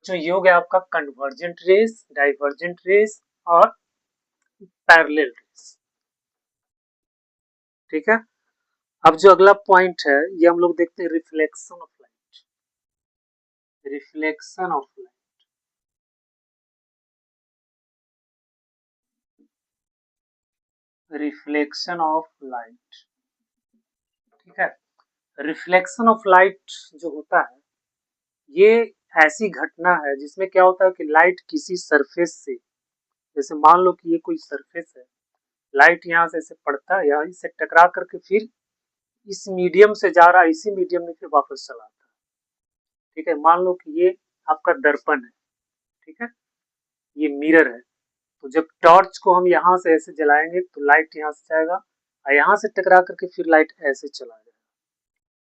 बच्चों ये हो गया आपका कन्वर्जेंट रेस, डाइवर्जेंट रेस और पैरेलल रेस। ठीक है, अब जो अगला पॉइंट है ये हम लोग देखते हैं reflection of light. Reflection of light, reflection of light. ठीक है, रिफ्लेक्शन ऑफ लाइट जो होता है ये ऐसी घटना है जिसमें क्या होता है कि लाइट किसी सरफेस से, जैसे मान लो कि ये कोई सरफेस है, लाइट यहाँ से ऐसे पड़ता है या इससे टकरा करके फिर इस मीडियम से जा रहा है, इसी मीडियम में फिर वापस चला आता है। ठीक है, मान लो कि ये आपका दर्पण है, ठीक है, ये मिरर है, तो जब टॉर्च को हम यहाँ से ऐसे जलाएंगे तो लाइट यहाँ से जाएगा और यहाँ से टकरा करके फिर लाइट ऐसे चला जाएगा।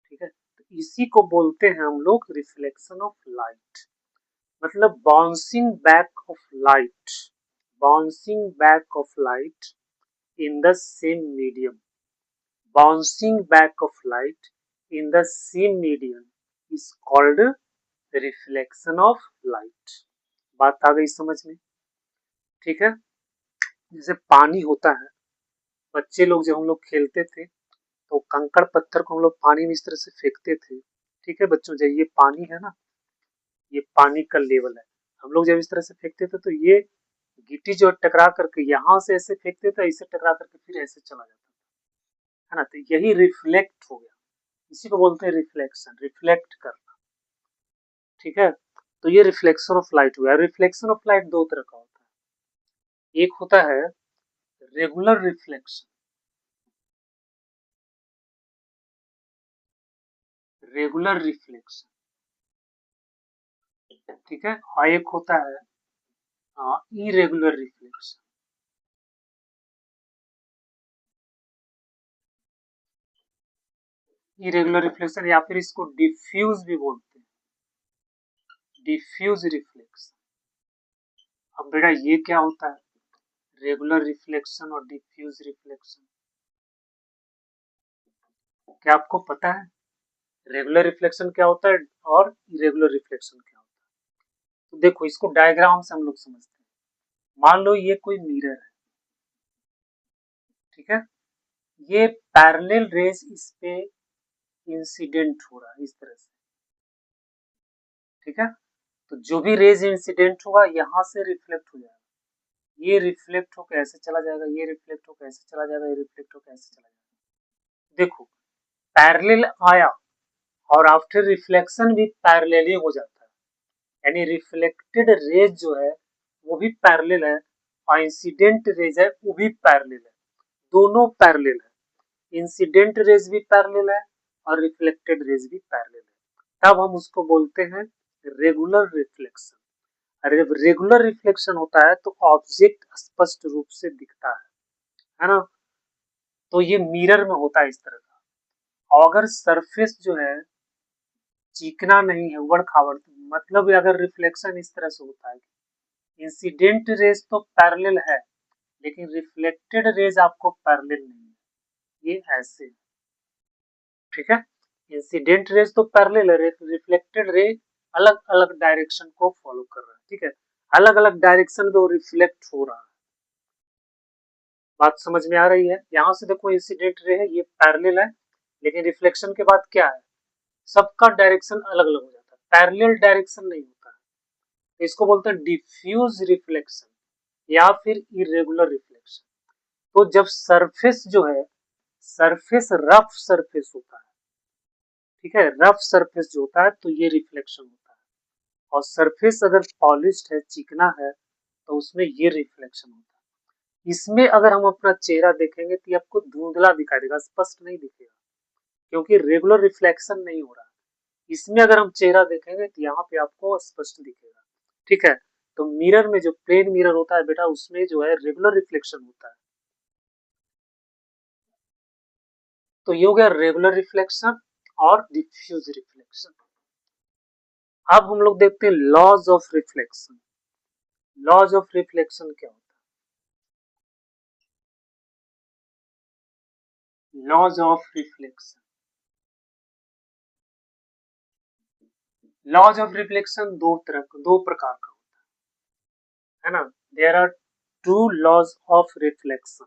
ठीक है, तो इसी को बोलते हैं हम लोग रिफ्लेक्शन ऑफ लाइट, मतलब bouncing back of light, bouncing back of light in the same medium, bouncing back of light in the same medium is called reflection of light. बात आ गई समझ में? ठीक है, जैसे पानी होता है, बच्चे लोग जब हम लोग खेलते थे तो कंकड़ पत्थर को हम लोग पानी में इस तरह से फेंकते थे। ठीक है बच्चों, जब ये पानी है ना, ये पानी का लेवल है, हम लोग जब इस तरह से फेंकते थे तो ये गिट्टी जो टकरा करके यहाँ से ऐसे फेंकते थे, इससे टकरा करके फिर ऐसे चला जाता है ना, तो यही रिफ्लेक्ट हो गया, इसी को बोलते हैं रिफ्लेक्शन, रिफ्लेक्ट करना। ठीक है, तो ये रिफ्लेक्शन ऑफ लाइट हुआ। रिफ्लेक्शन ऑफ लाइट दो तरह का होता है, एक होता है रेगुलर रिफ्लेक्शन, रेगुलर रिफ्लेक्शन, ठीक है, और एक होता है इरेगुलर रिफ्लेक्शन। इरेगुलर रिफ्लेक्शन या फिर इसको डिफ्यूज भी बोलते हैं, डिफ्यूज रिफ्लेक्शन। अब बेटा ये क्या होता है, रेगुलर रिफ्लेक्शन और डिफ्यूज रिफ्लेक्शन, क्या आपको पता है रेगुलर रिफ्लेक्शन क्या होता है और इरेगुलर रिफ्लेक्शन क्या होता है? तो देखो इसको डायग्राम से हम लोग समझते हैं। मान लो ये कोई मिरर है, ठीक है, ये पैरेलल रेज इस पे इंसिडेंट हो रहा है इस तरह से। ठीक है, तो जो भी रेज इंसिडेंट होगा यहाँ से रिफ्लेक्ट हो जाएगा, ये रिफ्लेक्ट होकर ऐसे चला जाएगा, ये रिफ्लेक्ट होकर ऐसे चला जाएगा, ये रिफ्लेक्ट होकर ऐसे चला जाएगा। देखो पैरेलल आया और आफ्टर रिफ्लेक्शन भी पैरेलल ही हो जाता है, यानी रिफ्लेक्टेड रेज जो है वो भी पैरेलल है और इंसिडेंट रेज है वो भी पैरेलल है, दोनों पैरेलल है, इंसिडेंट रेज भी पैरेलल है और रिफ्लेक्टेड रेज भी पैरेलल है, तब हम उसको बोलते हैं रेगुलर रिफ्लेक्शन। अरे जब रेगुलर रिफ्लेक्शन होता है तो ऑब्जेक्ट स्पष्ट रूप से दिखता है ना, तो ये मिरर में होता है इस तरह का। और अगर सरफेस जो है चिकना नहीं है, उबड़ खाबड़, मतलब अगर रिफ्लेक्शन इस तरह से होता है, इंसिडेंट रेज तो पैरेलल है लेकिन रिफ्लेक्टेड रेज आपको पैरेलल नहीं है, ये ऐसे। ठीक है, इंसिडेंट रेज तो पैरेलल है, रिफ्लेक्टेड रे अलग अलग डायरेक्शन को फॉलो कर रहा है। ठीक है, अलग अलग डायरेक्शन में वो रिफ्लेक्ट हो रहा है। बात समझ में आ रही है? यहाँ से देखो इंसिडेंट रे है, ये पैरेलल है, लेकिन रिफ्लेक्शन के बाद क्या है, सबका डायरेक्शन अलग अलग हो जाता है, पैरेलल डायरेक्शन नहीं होता है, तो इसको बोलते हैं डिफ्यूज रिफ्लेक्शन या फिर इरेगुलर रिफ्लेक्शन। तो जब सरफेस जो है, सरफेस रफ सरफेस होता है, ठीक है, रफ सरफेस जो होता है तो ये रिफ्लेक्शन होता है, और सरफेस अगर पॉलिश्ड है, चिकना है, तो उसमें ये रिफ्लेक्शन होता है। इसमें अगर हम अपना चेहरा देखेंगे तो ये आपको धुंधला दिखाई देगा, स्पष्ट नहीं दिखेगा, क्योंकि रेगुलर रिफ्लेक्शन नहीं हो रहा है। इसमें अगर हम चेहरा देखेंगे तो यहाँ पे आपको स्पष्ट दिखेगा। ठीक है, तो मिरर में जो प्लेन मिरर होता है बेटा, उसमें जो है रेगुलर रिफ्लेक्शन होता है। तो ये हो गया रेगुलर रिफ्लेक्शन और डिफ्यूज रिफ्लेक्शन। अब हम लोग देखते हैं laws of reflection. Laws of reflection क्या होता है? Laws of reflection, laws of reflection दो प्रकार का होता है ना। There are two laws of reflection.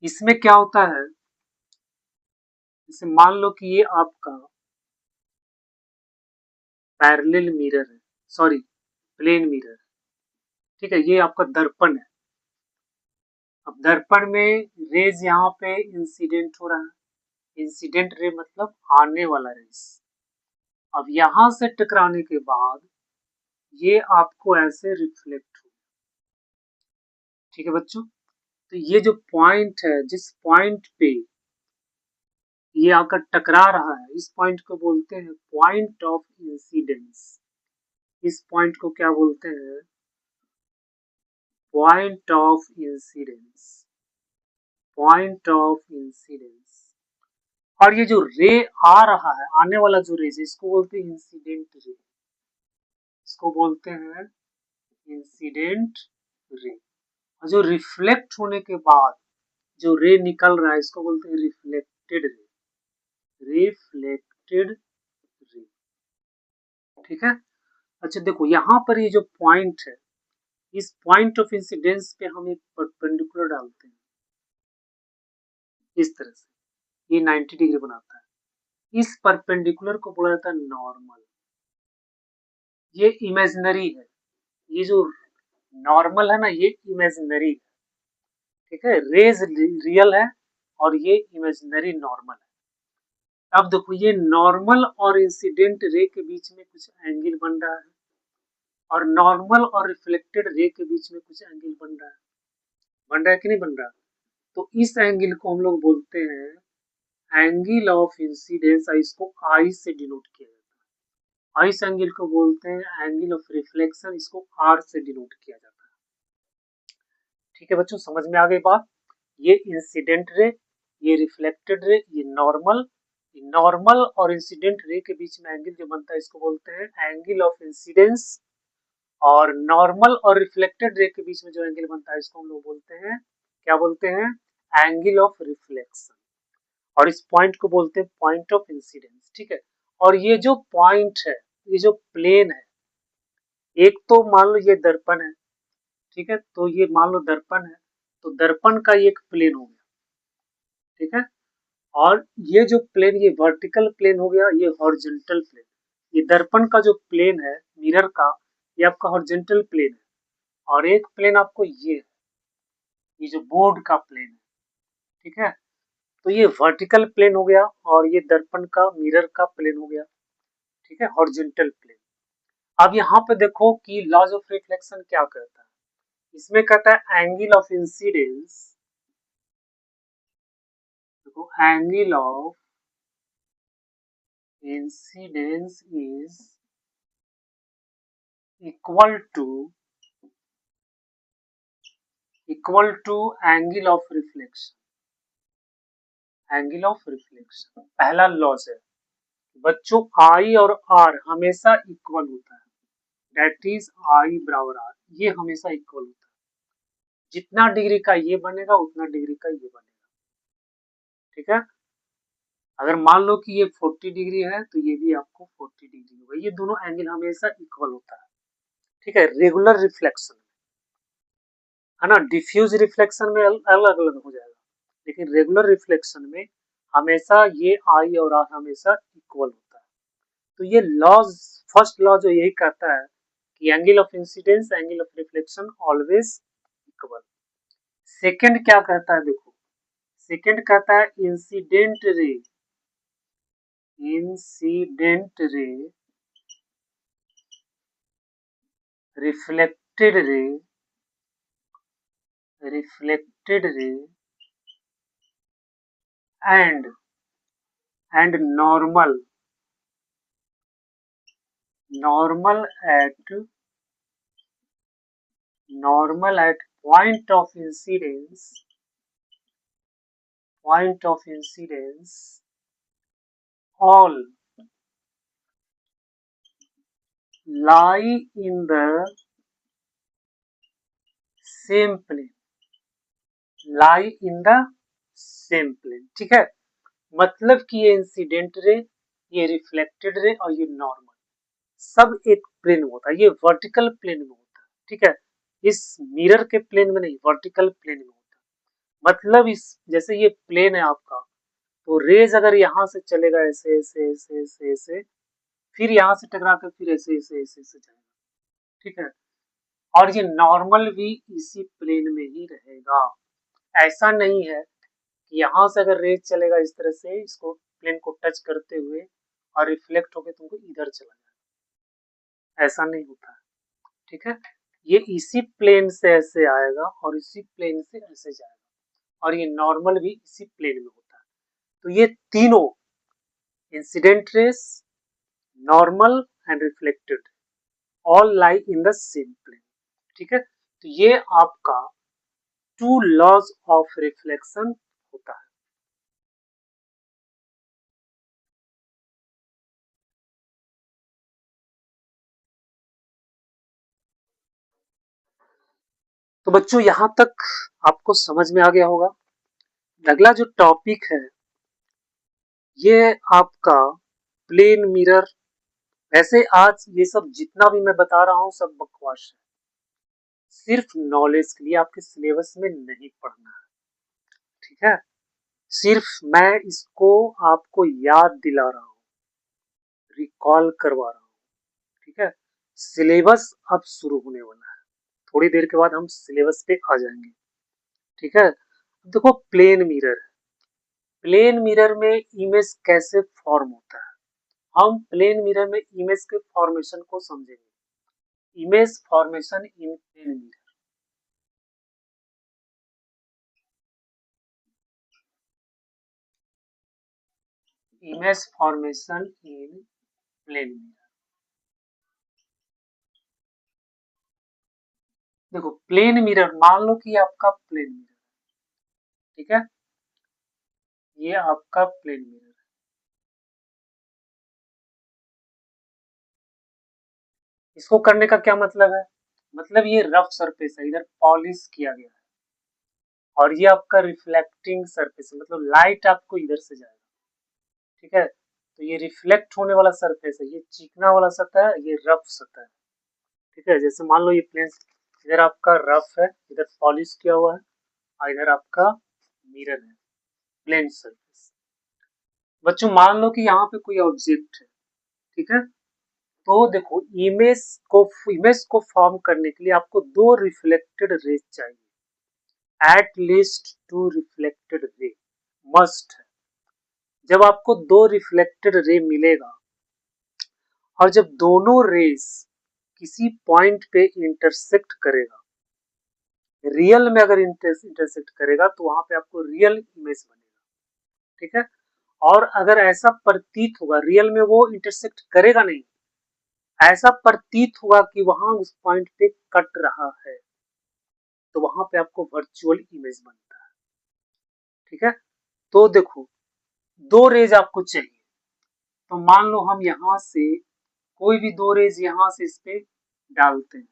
इसमें क्या होता है, जैसे मान लो कि ये आपका पैरेलल मिरर है, सॉरी प्लेन मिरर, ठीक है, ये आपका दर्पण है। अब दर्पण में रेज यहाँ पे इंसिडेंट हो रहा है, इंसिडेंट रे मतलब आने वाला रेज। अब यहां से टकराने के बाद ये आपको ऐसे रिफ्लेक्ट हो, ठीक है बच्चों। तो ये जो पॉइंट है, जिस पॉइंट पे ये आकर टकरा रहा है, इस पॉइंट को बोलते हैं पॉइंट ऑफ इंसिडेंस। इस पॉइंट को क्या बोलते हैं, point of incidence, point of incidence. और ये जो रे आ रहा है, आने वाला जो रे, इसको बोलते हैं इंसिडेंट रे, इसको बोलते हैं इंसिडेंट रे। और जो रिफ्लेक्ट होने के बाद जो रे निकल रहा है, इसको बोलते हैं रिफ्लेक्टेड रे, रिफ्लेक्टेड रे, ठीक है। अच्छा देखो यहाँ पर ये जो पॉइंट है, इस पॉइंट ऑफ इंसिडेंस पे हम एक परपेंडिकुलर डालते हैं इस तरह से, ये 90 डिग्री बनाता है। इस परपेंडिकुलर को बोला जाता है नॉर्मल। ये इमेजिनरी है, ये जो नॉर्मल है ना, ये इमेजिनरी है, ठीक है। रेज रियल है और ये इमेजिनरी नॉर्मल है। अब देखो ये नॉर्मल और इंसिडेंट रे के बीच में कुछ एंगल बन रहा है, और नॉर्मल और रिफ्लेक्टेड रे के बीच में कुछ एंगल बन रहा है कि नहीं बन रहा। तो इस एंगल को हम लोग बोलते हैं एंगल ऑफ इंसिडेंस, इसको आई से डिनोट किया जाता है। इस एंगल को बोलते हैं एंगल ऑफ रिफ्लेक्शन, इसको आर से डिनोट किया जाता है। ठीक है बच्चों, समझ में आ गई बात। ये इंसिडेंट रे, ये रिफ्लेक्टेड रे, ये नॉर्मल। नॉर्मल और इंसिडेंट रे के बीच में एंगल जो बनता है, इसको बोलते हैं एंगल ऑफ इंसिडेंस। और नॉर्मल और रिफ्लेक्टेड रे के बीच में जो एंगल बनता है, इसको हम लोग बोलते हैं, क्या बोलते हैं, एंगल ऑफ रिफ्लेक्शन। और इस पॉइंट को बोलते हैं पॉइंट ऑफ इंसिडेंस, ठीक है। और ये जो पॉइंट है, ये जो प्लेन है, एक तो मान लो ये दर्पण है, ठीक है, तो ये मान लो दर्पण है, तो दर्पण का एक प्लेन हो गया, ठीक है। और ये जो प्लेन, ये वर्टिकल प्लेन हो गया, ये हॉरिजॉन्टल प्लेन। ये दर्पण का जो प्लेन है मिरर का, ये आपका हॉरिजॉन्टल प्लेन है। और एक प्लेन आपको ये है, ये जो बोर्ड का प्लेन है, ठीक है। तो ये वर्टिकल प्लेन हो गया और ये दर्पण का मिरर का प्लेन हो गया, ठीक है, हॉरिजॉन्टल प्लेन। अब यहाँ पे देखो कि लॉज ऑफ रिफ्लेक्शन क्या कहता है, इसमें कहता है एंगल ऑफ इंसिडेंस, देखो angle of incidence is equal to angle of reflection, angle of reflection पहला लॉज है बच्चों। आई और आर हमेशा इक्वल होता है, दैट इज आई बराबर आर, ये हमेशा इक्वल होता है। जितना डिग्री का ये बनेगा उतना डिग्री का ये बनेगा, ठीक है। अगर मान लो कि ये 40 डिग्री है तो ये भी आपको 40 डिग्री होगा, ये दोनों एंगल हमेशा इक्वल होता है, ठीक है। रेगुलर रिफ्लेक्शन है ना, डिफ्यूज रिफ्लेक्शन में अलग अलग हो जाएगा, लेकिन रेगुलर रिफ्लेक्शन में हमेशा ये आई और आर हमेशा इक्वल होता है। तो ये लॉज, फर्स्ट लॉ जो यही कहता है कि angle of incidence, angle of reflection always equal. Second क्या कहता है, देखो सेकंड कहता है incident ray, incident ray, reflected ray, reflected ray and normal, normal at point of incidence, point of incidence all lie in the same plane, lie in the same plane, ठीक है। मतलब कि ये इंसिडेंट रे ये reflected ray और ये normal, सब एक प्लेन में होता है। ये वर्टिकल प्लेन में होता है, ठीक है, इस मिरर के प्लेन में नहीं, वर्टिकल प्लेन में होता है। मतलब इस जैसे ये प्लेन है आपका, तो रेज अगर यहाँ से चलेगा ऐसे ऐसे ऐसे ऐसे ऐसे, फिर यहाँ से टकरा कर फिर ऐसे ऐसे ऐसे ऐसे जाएगा, ठीक है। और ये नॉर्मल भी इसी प्लेन में ही रहेगा। ऐसा नहीं है कि यहाँ से अगर रेज चलेगा इस तरह से इसको प्लेन को टच करते हुए और रिफ्लेक्ट होकर तुमको इधर चला जाएगा, ऐसा नहीं होता है, ठीक है। ये इसी प्लेन से ऐसे आएगा और इसी प्लेन से ऐसे जाएगा, और ये नॉर्मल भी इसी प्लेन में होता है। तो ये तीनों incident rays, normal and reflected, all lie in the same plane, ठीक है। तो ये आपका टू लॉज ऑफ रिफ्लेक्शन होता है। तो बच्चों यहां तक आपको समझ में आ गया होगा। अगला जो टॉपिक है ये आपका प्लेन मिरर। वैसे आज ये सब जितना भी मैं बता रहा हूं सब बकवास है, सिर्फ नॉलेज के लिए, आपके सिलेबस में नहीं पढ़ना है, ठीक है। सिर्फ मैं इसको आपको याद दिला रहा हूँ, रिकॉल करवा रहा हूँ, ठीक है। सिलेबस अब शुरू होने वाला है, थोड़ी देर के बाद हम सिलेबस पे आ जाएंगे, ठीक है। देखो प्लेन मिरर, प्लेन मिरर में इमेज कैसे फॉर्म होता है, हम प्लेन मिरर में इमेज के फॉर्मेशन को समझेंगे। Image formation in plane mirror, image formation in plane mirror. देखो प्लेन मिरर, मान लो कि आपका प्लेन मिरर, ठीक है, ये आपका प्लेन मिरर है। इसको करने का क्या मतलब है, मतलब ये रफ सरफेस है, इधर पॉलिश किया गया है, और ये आपका रिफ्लेक्टिंग सरफेस है, मतलब लाइट आपको इधर से जाएगा, ठीक है। तो ये रिफ्लेक्ट होने वाला सरफेस है, ये चिकना वाला सतह है, ये रफ सतह है, ठीक है। जैसे मान लो ये प्लेन, इधर आपका रफ है, इधर पॉलिश किया हुआ है, और इधर आपका मिरर है, प्लेन सरफेस। बच्चों मान लो कि यहाँ पे कोई ऑब्जेक्ट है, ठीक है। तो देखो इमेज को फॉर्म करने के लिए आपको दो रिफ्लेक्टेड रेज चाहिए, at least two reflected ray must है। जब आपको दो रिफ्लेक्टेड रे मिलेगा और जब दोनों रेज किसी पॉइंट पे इंटरसेक्ट करेगा, रियल में अगर इंटरसेक्ट करेगा तो वहां पे आपको रियल इमेज बनेगा, ठीक है। और अगर ऐसा प्रतीत होगा, रियल में वो इंटरसेक्ट करेगा नहीं, ऐसा प्रतीत होगा कि वहां उस पॉइंट पे कट रहा है, तो वहां पे आपको वर्चुअल इमेज बनता है, ठीक है। तो देखो दो रेज आपको चाहिए, तो मान लो हम यहाँ से कोई भी दो रेज यहाँ से इस पे डालते हैं,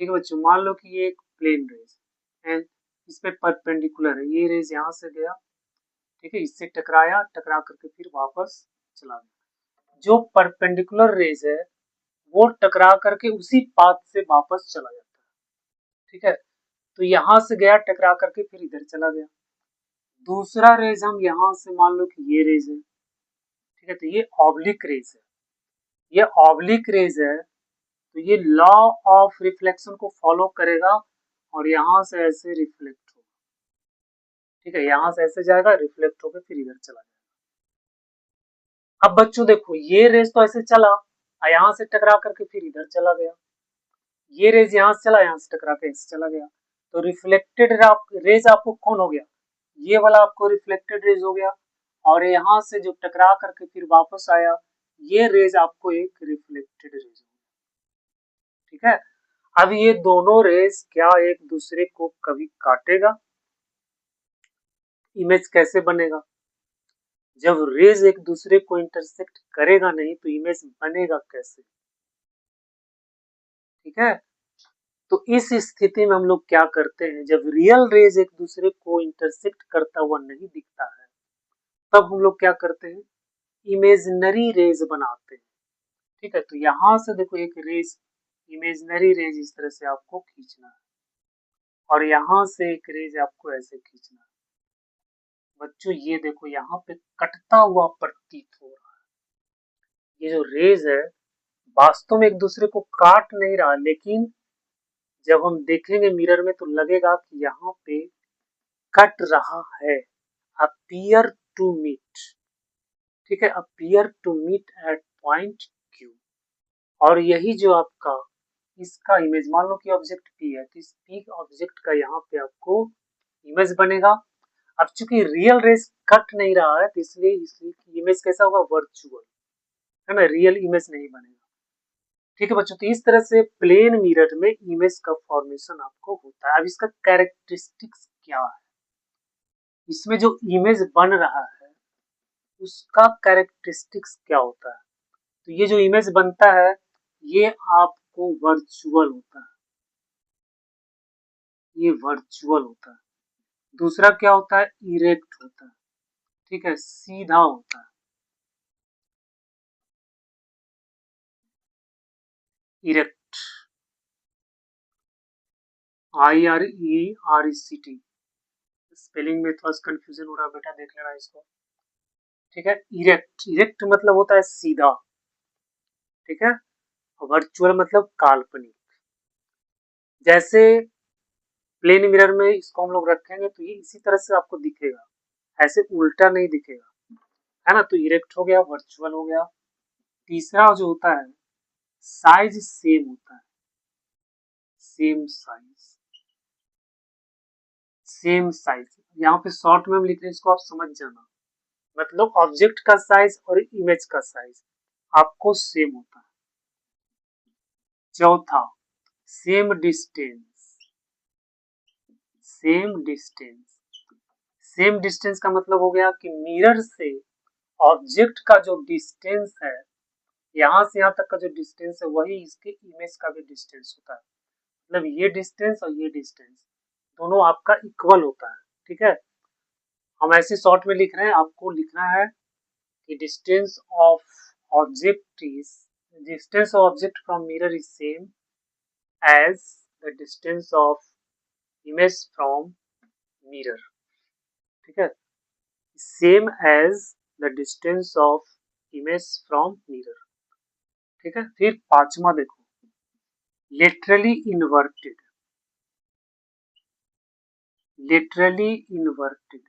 ठीक है बच्चों। मान लो कि ये एक प्लेन रेज एंड इस पे परपेंडिकुलर है, ये रेज यहाँ से गया, ठीक है, इससे टकराया, टकरा करके फिर वापस चला गया। जो परपेंडिकुलर रेज है वो टकरा करके उसी पाथ से वापस चला जाता है, ठीक है। तो यहाँ से गया टकरा करके फिर इधर चला गया। दूसरा रेज हम यहाँ से मान लो कि ये रेज है, ठीक है, तो ये ऑब्लिक रेज है, ये ऑब्लिक रेज है, तो ये लॉ ऑफ रिफ्लेक्शन को फॉलो करेगा और यहाँ से ऐसे रिफ्लेक्ट होगा, ठीक है, यहाँ से ऐसे जाएगा, रिफ्लेक्ट होकर फिर इधर चला जाएगा। अब बच्चों देखो ये रेज तो ऐसे चला और यहाँ से टकरा करके फिर इधर चला गया, ये रेज यहाँ से चला, यहाँ से टकरा के ऐसे चला गया, तो रिफ्लेक्टेड रेज आपको कौन हो गया, ये वाला आपको रिफ्लेक्टेड रेज हो गया, और यहाँ से जो टकरा करके फिर वापस आया ये रेज आपको एक रिफ्लेक्टेड रेज हो गया, ठीक है। अब ये दोनों रेज क्या एक दूसरे को कभी काटेगा, इमेज कैसे बनेगा, जब रेज एक दूसरे को इंटरसेक्ट करेगा नहीं तो इमेज बनेगा कैसे, ठीक है। तो इस स्थिति में हम लोग क्या करते हैं, जब रियल रेज एक दूसरे को इंटरसेक्ट करता हुआ नहीं दिखता है तब हम लोग क्या करते हैं, इमेजिनरी रेज बनाते हैं। ठीक है, तो यहां से देखो एक रेज, इमेजिनरी रेज इस तरह से आपको खींचना है और यहां से एक रेज आपको ऐसे खींचना है। बच्चों ये देखो यहाँ पे कटता हुआ प्रतीत हो रहा है। ये जो रेज है वास्तव में एक दूसरे को काट नहीं रहा, लेकिन जब हम देखेंगे मिरर में तो लगेगा कि यहाँ पे कट रहा है। अपीयर टू मीट, ठीक है, appear to meet at point Q. और यही जो आपका इसका इमेज, मान लो कि ऑब्जेक्ट पी है, तो इस पी ऑब्जेक्ट का यहाँ पे आपको इमेज बनेगा। अब चूंकि रियल रेस कट नहीं रहा है तो इसलिए इसलिए इमेज कैसा होगा, वर्चुअल, है ना, रियल इमेज नहीं बनेगा। ठीक है बच्चों, तो इस तरह से प्लेन मिरर में इमेज का फॉर्मेशन आपको होता है। अब इसका कैरेक्टरिस्टिक्स क्या है, इसमें जो इमेज बन रहा है उसका कैरेक्टरिस्टिक्स क्या होता है। तो ये जो इमेज बनता है ये आपको वर्चुअल होता है, ये वर्चुअल होता है। दूसरा क्या होता है, इरेक्ट होता है, ठीक है, सीधा होता है, इरेक्ट, IRECT। स्पेलिंग में थोड़ा कंफ्यूजन हो रहा है बेटा, देख लेना इसको। ठीक है, इरेक्ट, इरेक्ट मतलब होता है सीधा, ठीक है, वर्चुअल मतलब काल्पनिक। जैसे प्लेन मिरर में इसको हम लोग रखेंगे तो ये इसी तरह से आपको दिखेगा, ऐसे उल्टा नहीं दिखेगा, है ना। तो इरेक्ट हो गया, वर्चुअल हो गया। तीसरा जो होता है साइज सेम होता है, सेम साइज, सेम साइज। यहाँ पे शॉर्ट में हम लिख रहे हैं, इसको आप समझ जाना। मतलब ऑब्जेक्ट का साइज और इमेज का साइज आपको सेम होता है। चौथा, same distance, same distance. Same distance का मतलब हो गया कि मिरर से ऑब्जेक्ट का जो डिस्टेंस है, यहाँ से यहाँ तक का जो डिस्टेंस है वही इसके इमेज का भी डिस्टेंस होता है। मतलब ये डिस्टेंस और ये डिस्टेंस दोनों आपका इक्वल होता है। ठीक है, हम ऐसे शॉर्ट में लिख रहे हैं, आपको लिखना है कि distance of object is, distance of object from mirror is same as the distance of image from mirror. ठीक है, same as the distance of image from mirror. ठीक है, फिर पांचवा देखो, laterally inverted, laterally inverted.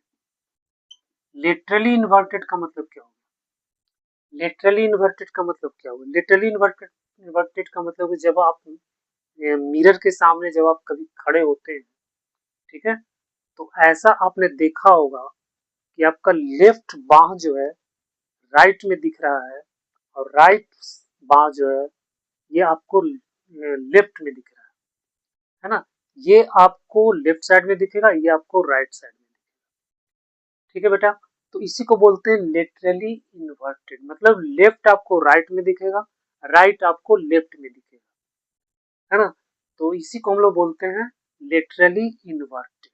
Laterally inverted का मतलब क्या होगा, लेटरली इन्वर्टेड का मतलब क्या होगा, लेटरली इन्वर्टेड, इन्वर्टेड का मतलब जब आप मिरर के सामने जब आप कभी खड़े होते हैं, ठीक है, तो ऐसा आपने देखा होगा कि आपका लेफ्ट बाह जो है राइट में दिख रहा है और राइट बाह जो है ये आपको लेफ्ट में दिख रहा है ना। ये आपको लेफ्ट साइड में दिखेगा, ये आपको राइट साइड में दिखेगा। ठीक है बेटा, तो इसी को बोलते हैं लेटरली इन्वर्टेड, मतलब लेफ्ट आपको राइट में दिखेगा, राइट आपको लेफ्ट में दिखेगा, है ना। तो इसी को हम लोग बोलते हैं लेटरली इन्वर्टेड।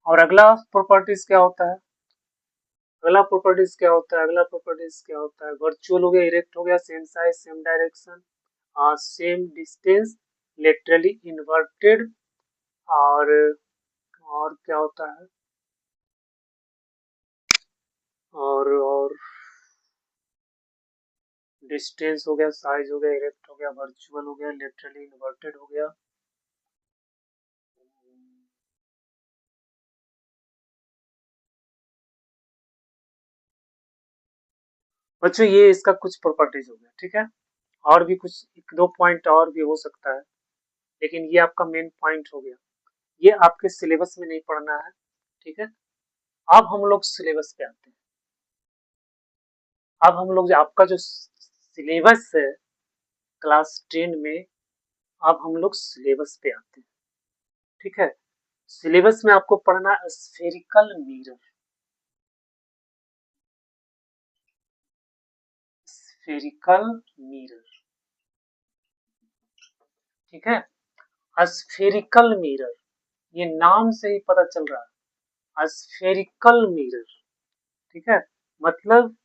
और अगला प्रॉपर्टीज क्या होता है, अगला प्रॉपर्टीज क्या होता है, अगला प्रॉपर्टीज क्या होता है, वर्चुअल हो गया, इरेक्ट हो गया, same size same direction, same distance, laterally inverted, और क्या होता है, और डिस्टेंस हो गया, साइज हो गया, इरेक्ट हो गया, वर्चुअल हो गया, लेटरली इन्वर्टेड हो गया। बच्चों ये इसका कुछ प्रॉपर्टीज हो गया। ठीक है, और भी कुछ एक दो पॉइंट और भी हो सकता है, लेकिन ये आपका मेन पॉइंट हो गया। ये आपके सिलेबस में नहीं पढ़ना है। ठीक है, अब हम लोग सिलेबस पे आते हैं। अब हम लोग आपका जो सिलेबस है क्लास 10 में, अब हम लोग सिलेबस पे आते हैं। ठीक है, सिलेबस में आपको पढ़ना है स्फेरिकल मिरर, स्फेरिकल मिरर। ठीक है, स्फेरिकल मिरर, ये नाम से ही पता चल रहा है, स्फेरिकल मिरर। ठीक है, मतलब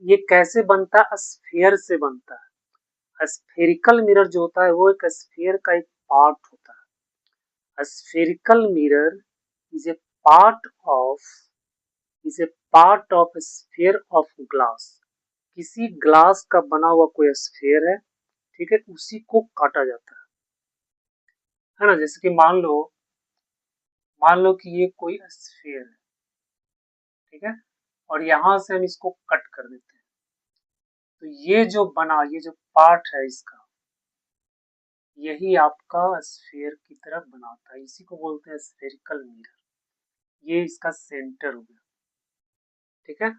ये कैसे बनता है? स्फीयर से बनता है। स्फेरिकल मिरर जो होता है वो एक स्फीयर का एक पार्ट होता है। Spherical mirror is a part of is a part of sphere of glass. किसी ग्लास का बना हुआ कोई स्फीयर है, ठीक है, उसी को काटा जाता है ना। जैसे कि मान लो कि ये कोई स्फीयर है, ठीक है, और यहां से हम इसको कट कर देते हैं, तो ये जो पार्ट है इसका, यही आपका स्फीयर की तरफ बनाता है। इसी को बोलते हैं स्फेरिकल मिरर। ये इसका सेंटर हो गया, ठीक है।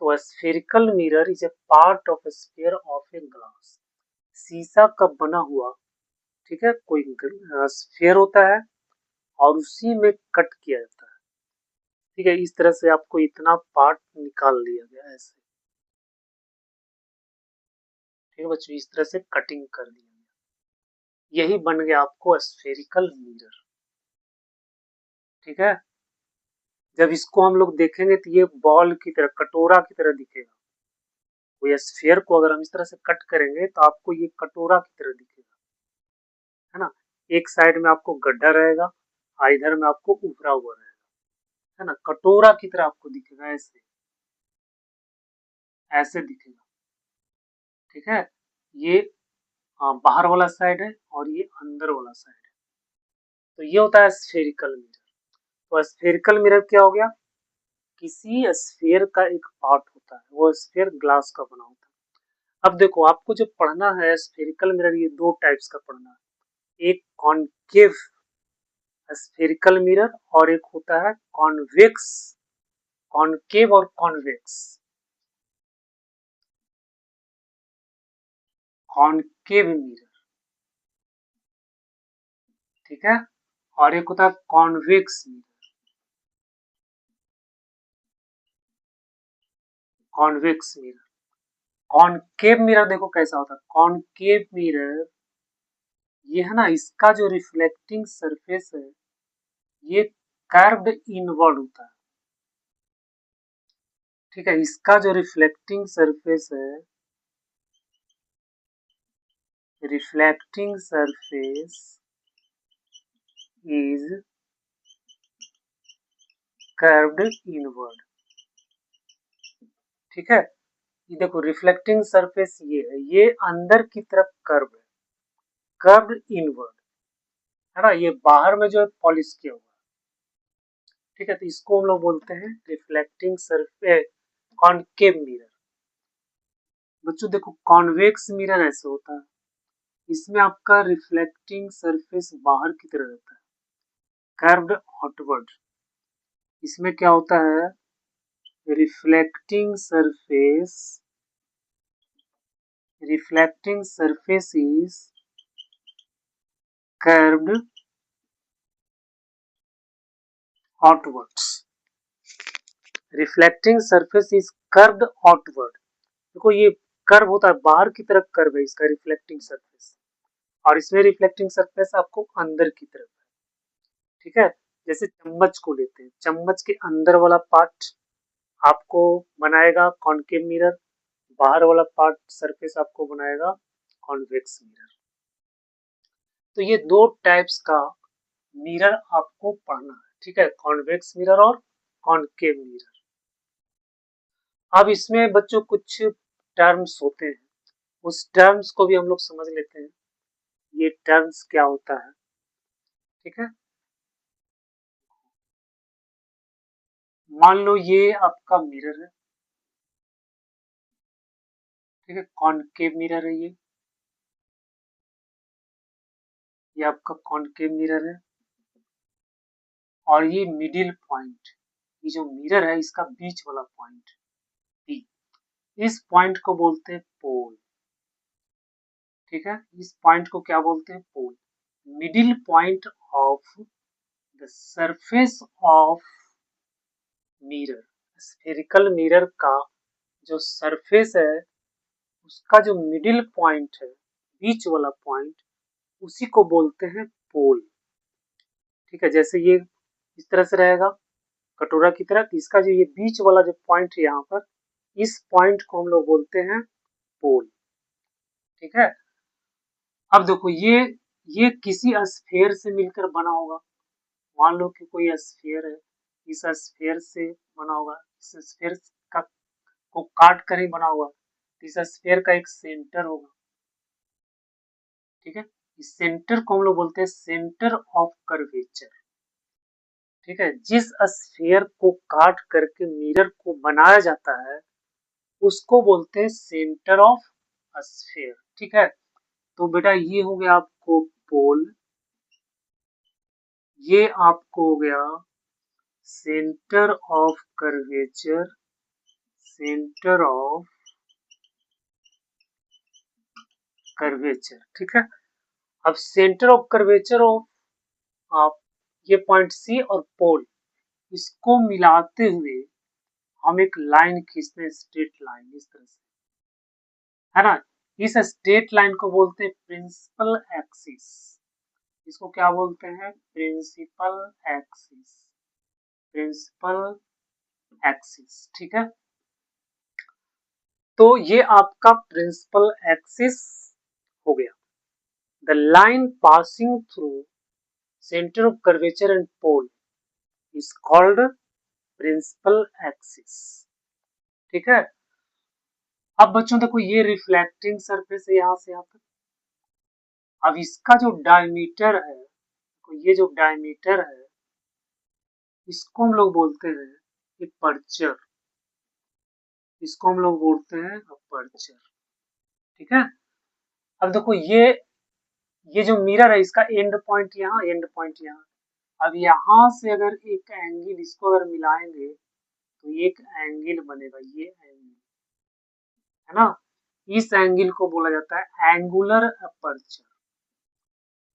तो spherical mirror is a part of sphere of a glass. शीशा का बना हुआ, ठीक है, कोई स्फीयर होता है और उसी में कट किया जाता है, ठीक है। इस तरह से आपको इतना पार्ट निकाल लिया गया ऐसे, ठीक है बच्चों, इस तरह से कटिंग कर दिया गया, यही बन गया आपको स्फेरिकल मिरर, ठीक है। जब इसको हम लोग देखेंगे तो ये बॉल की तरह, कटोरा की तरह दिखेगा। कोई स्फीयर को अगर हम इस तरह से कट करेंगे तो आपको ये कटोरा की तरह दिखेगा, है ना। एक साइड में आपको गड्ढा रहेगा और इधर में आपको उभरा हुआ रहेगा, है ना। कटोरा की तरह आपको दिखेगा, ऐसे ऐसे दिखेगा, ठीक है। ये बाहर वाला साइड है और ये अंदर वाला साइड है। तो ये होता है स्फेरिकल मिरर। तो स्फेरिकल मिरर क्या हो गया? किसी स्फीयर का एक पार्ट होता है, वो स्फीयर ग्लास का बना होता है। अब देखो, आपको जो पढ़ना है स्फेरिकल मिरर, ये दो टाइप्स का पढ़ना है। एक कॉनकेव स्फेरिकल मिरर और एक होता है कॉन्वेक्स, कॉनकेव और कॉन्वेक्स। कॉनकेव मिरर, ठीक है, और एक होता है convex mirror. Convex mirror, concave mirror देखो कैसा होता है। कॉनकेव मिरर ये है ना, इसका जो रिफ्लेक्टिंग सरफेस है ये कर्व्ड इनवर्ड होता है, ठीक है। इसका जो रिफ्लेक्टिंग सरफेस है, reflecting surface is curved inward, ठीक है। ये देखो रिफ्लेक्टिंग सरफेस ये है, ये अंदर की तरफ कर्व है, कर्व्ड इनवर्ड, है ना। ये बाहर में जो है पॉलिश किया हुआ है, ठीक है। तो इसको हम लोग बोलते हैं रिफ्लेक्टिंग सरफेस, कॉनकेव मिरर। बच्चों देखो, कॉन्वेक्स मिरर ऐसे होता है, इसमें आपका रिफ्लेक्टिंग सरफेस बाहर की तरफ रहता है, कर्व्ड आउटवर्ड। इसमें क्या होता है, reflecting surface, reflecting surface is curved outwards. Reflecting surface is curved outward. देखो ये कर्व होता है, बाहर की तरफ कर्व है इसका रिफ्लेक्टिंग सरफेस, और इसमें रिफ्लेक्टिंग सरफेस आपको अंदर की तरफ है, ठीक है। जैसे चम्मच को लेते हैं, चम्मच के अंदर वाला पार्ट आपको बनाएगा कॉनकेव मिरर, बाहर वाला पार्ट सरफेस आपको बनाएगा कॉन्वेक्स मिरर। तो ये दो टाइप्स का मिरर आपको पढ़ना है, ठीक है, कॉन्वेक्स मिरर और कॉनकेव मिरर। अब इसमें बच्चों कुछ टर्म्स होते हैं, उस टर्म्स को भी हम लोग समझ लेते हैं, ये टर्म्स क्या होता है, ठीक है। मान लो ये आपका मिरर है, ठीक है, कॉनकेव मिरर है ये आपका कॉनकेव मिरर है, और ये मिडिल पॉइंट, ये जो मिरर है इसका बीच वाला पॉइंट पी, इस पॉइंट को बोलते हैं पोल, ठीक है। इस पॉइंट को क्या बोलते हैं? Pole. Middle point of the surface of mirror, spherical mirror का जो सरफेस है उसका जो मिडिल पॉइंट है, बीच वाला पॉइंट, उसी को बोलते हैं पोल, ठीक है। जैसे ये इस तरह से रहेगा कटोरा की तरह, इसका जो ये बीच वाला जो पॉइंट है यहाँ पर, इस पॉइंट को हम लोग बोलते हैं पोल। ठीक है, अब देखो ये किसी स्फीयर से मिलकर बना होगा। मान लो कि कोई स्फीयर है, इस स्फीयर से बना होगा, इस स्फीयर का को काट कर ही बना हुआ, इस स्फीयर का एक सेंटर होगा। ठीक है, इस सेंटर को हम लोग बोलते हैं सेंटर ऑफ कर्वेचर। ठीक है, जिस स्फीयर को काट करके मिरर को बनाया जाता है उसको बोलते हैं सेंटर ऑफ स्फीयर। ठीक है, तो बेटा ये हो गया आपको पोल, ये आपको हो गया centre of curvature, centre of curvature. ठीक है, अब सेंटर ऑफ कर्वेचर ऑफ आप ये पॉइंट सी और पोल, इसको मिलाते हुए हम एक लाइन खींचते हैं, स्ट्रेट लाइन, इस तरह से, है ना। इस स्ट्रेट लाइन को बोलते हैं प्रिंसिपल एक्सिस। इसको क्या बोलते हैं? Principal axis, principal axis. ठीक है, तो ये आपका प्रिंसिपल एक्सिस हो गया। The line passing through centre of curvature and pole is called principal axis. ठीक है, अब बच्चों देखो ये रिफ्लेक्टिंग सरफेस है यहाँ से यहाँ तक। अब इसका जो डायमीटर है, तो ये जो डायमीटर है इसको हम लोग बोलते हैं अपर्चर, इसको हम लोग बोलते हैं अपर्चर। ठीक है, अब देखो ये जो मिरर है इसका एंड पॉइंट यहाँ, एंड पॉइंट यहाँ। अब यहाँ से अगर एक एंगल इसको अगर मिलाएंगे तो एक एंगल बनेगा, ये एंगल, है ना। इस एंगल को बोला जाता है एंगुलर अपर्चर,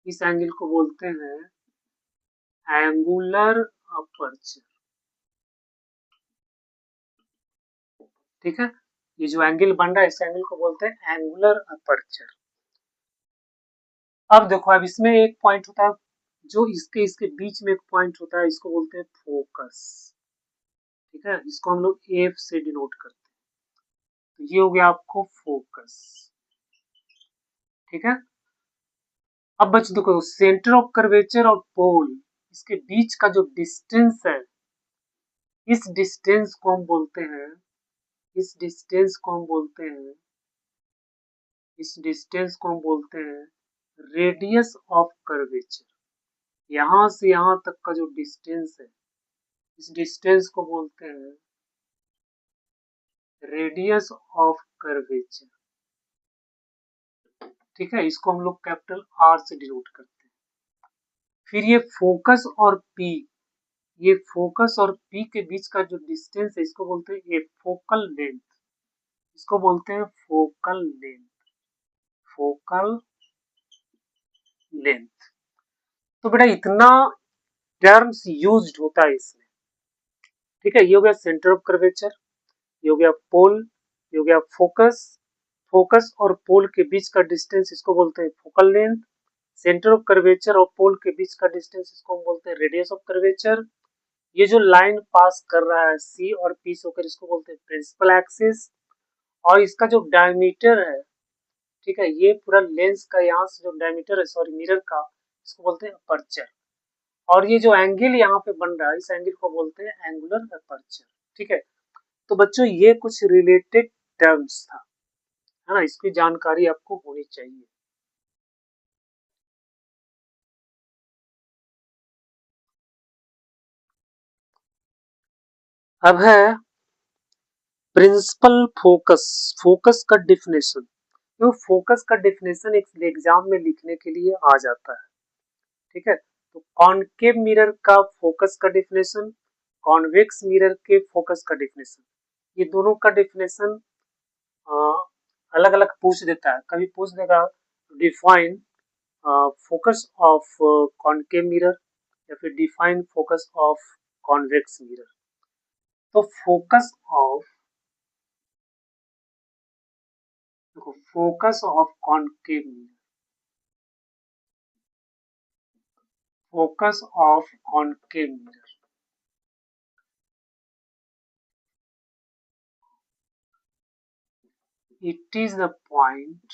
इस एंगल को बोलते हैं एंगुलर अपर्चर। ठीक है, ये जो एंगल बन रहा है इस एंगल को बोलते हैं एंगुलर अपर्चर। अब देखो, अब इसमें एक पॉइंट होता है जो इसके इसके बीच में एक पॉइंट होता है, इसको बोलते हैं फोकस। ठीक है, इसको हम लोग एफ से डिनोट करते हैं, तो ये हो गया आपको फोकस। ठीक है, अब बच्चों देखो सेंटर ऑफ कर्वेचर और पोल, इसके बीच का जो डिस्टेंस है, इस डिस्टेंस को हम बोलते हैं, इस डिस्टेंस को हम बोलते हैं, इस डिस्टेंस को हम बोलते हैं रेडियस ऑफ कर्वेचर। यहां से यहां तक का जो डिस्टेंस है इस डिस्टेंस को बोलते हैं रेडियस ऑफ कर्वेचर। ठीक है, इसको हम लोग कैपिटल आर से डिनोट करते हैं। फिर ये फोकस और पी, ये फोकस और पी के बीच का जो डिस्टेंस है इसको बोलते हैं ए फोकल लेंथ, इसको बोलते हैं फोकल लेंथ, फोकल लेंथ। तो बेटा इतना टर्म्स यूज्ड होता है इसमें। ठीक है, ये हो गया सेंटर ऑफ कर्वेचर, ये हो गया पोल, ये हो गया फोकस। फोकस और पोल के बीच का डिस्टेंस इसको बोलते हैं focal length. Centre of curvature और पोल के बीच का डिस्टेंस इसको हम बोलते हैं रेडियस ऑफ कर्वेचर। ये जो लाइन पास कर रहा है सी और पी से होकर इसको बोलते हैं प्रिंसिपल एक्सिस। और इसका जो डायमीटर है, ठीक है, ये पूरा लेंस का यहाँ से जो डायमीटर है, सॉरी मिरर का, इसको बोलते हैं अपर्चर। और ये जो एंगल यहाँ पे बन रहा है इस एंगल को बोलते हैं एंगुलर अपर्चर। ठीक है, तो बच्चों ये कुछ रिलेटेड टर्म्स था, है ना, इसकी जानकारी आपको होनी चाहिए। अब है प्रिंसिपल फोकस, फोकस का डिफिनेशन। तो फोकस का डिफिनेशन एक एग्जाम में लिखने के लिए आ जाता है। ठीक है, तो कॉनकेव मिरर का फोकस का डिफिनेशन, कॉन्वेक्स मिरर के फोकस का डिफिनेशन, ये दोनों का डिफिनेशन अलग अलग पूछ देता है। कभी पूछ देगा define focus of concave mirror, या फिर define focus of convex mirror. तो फोकस ऑफ, देखो focus of concave mirror, focus of concave mirror, it is the point,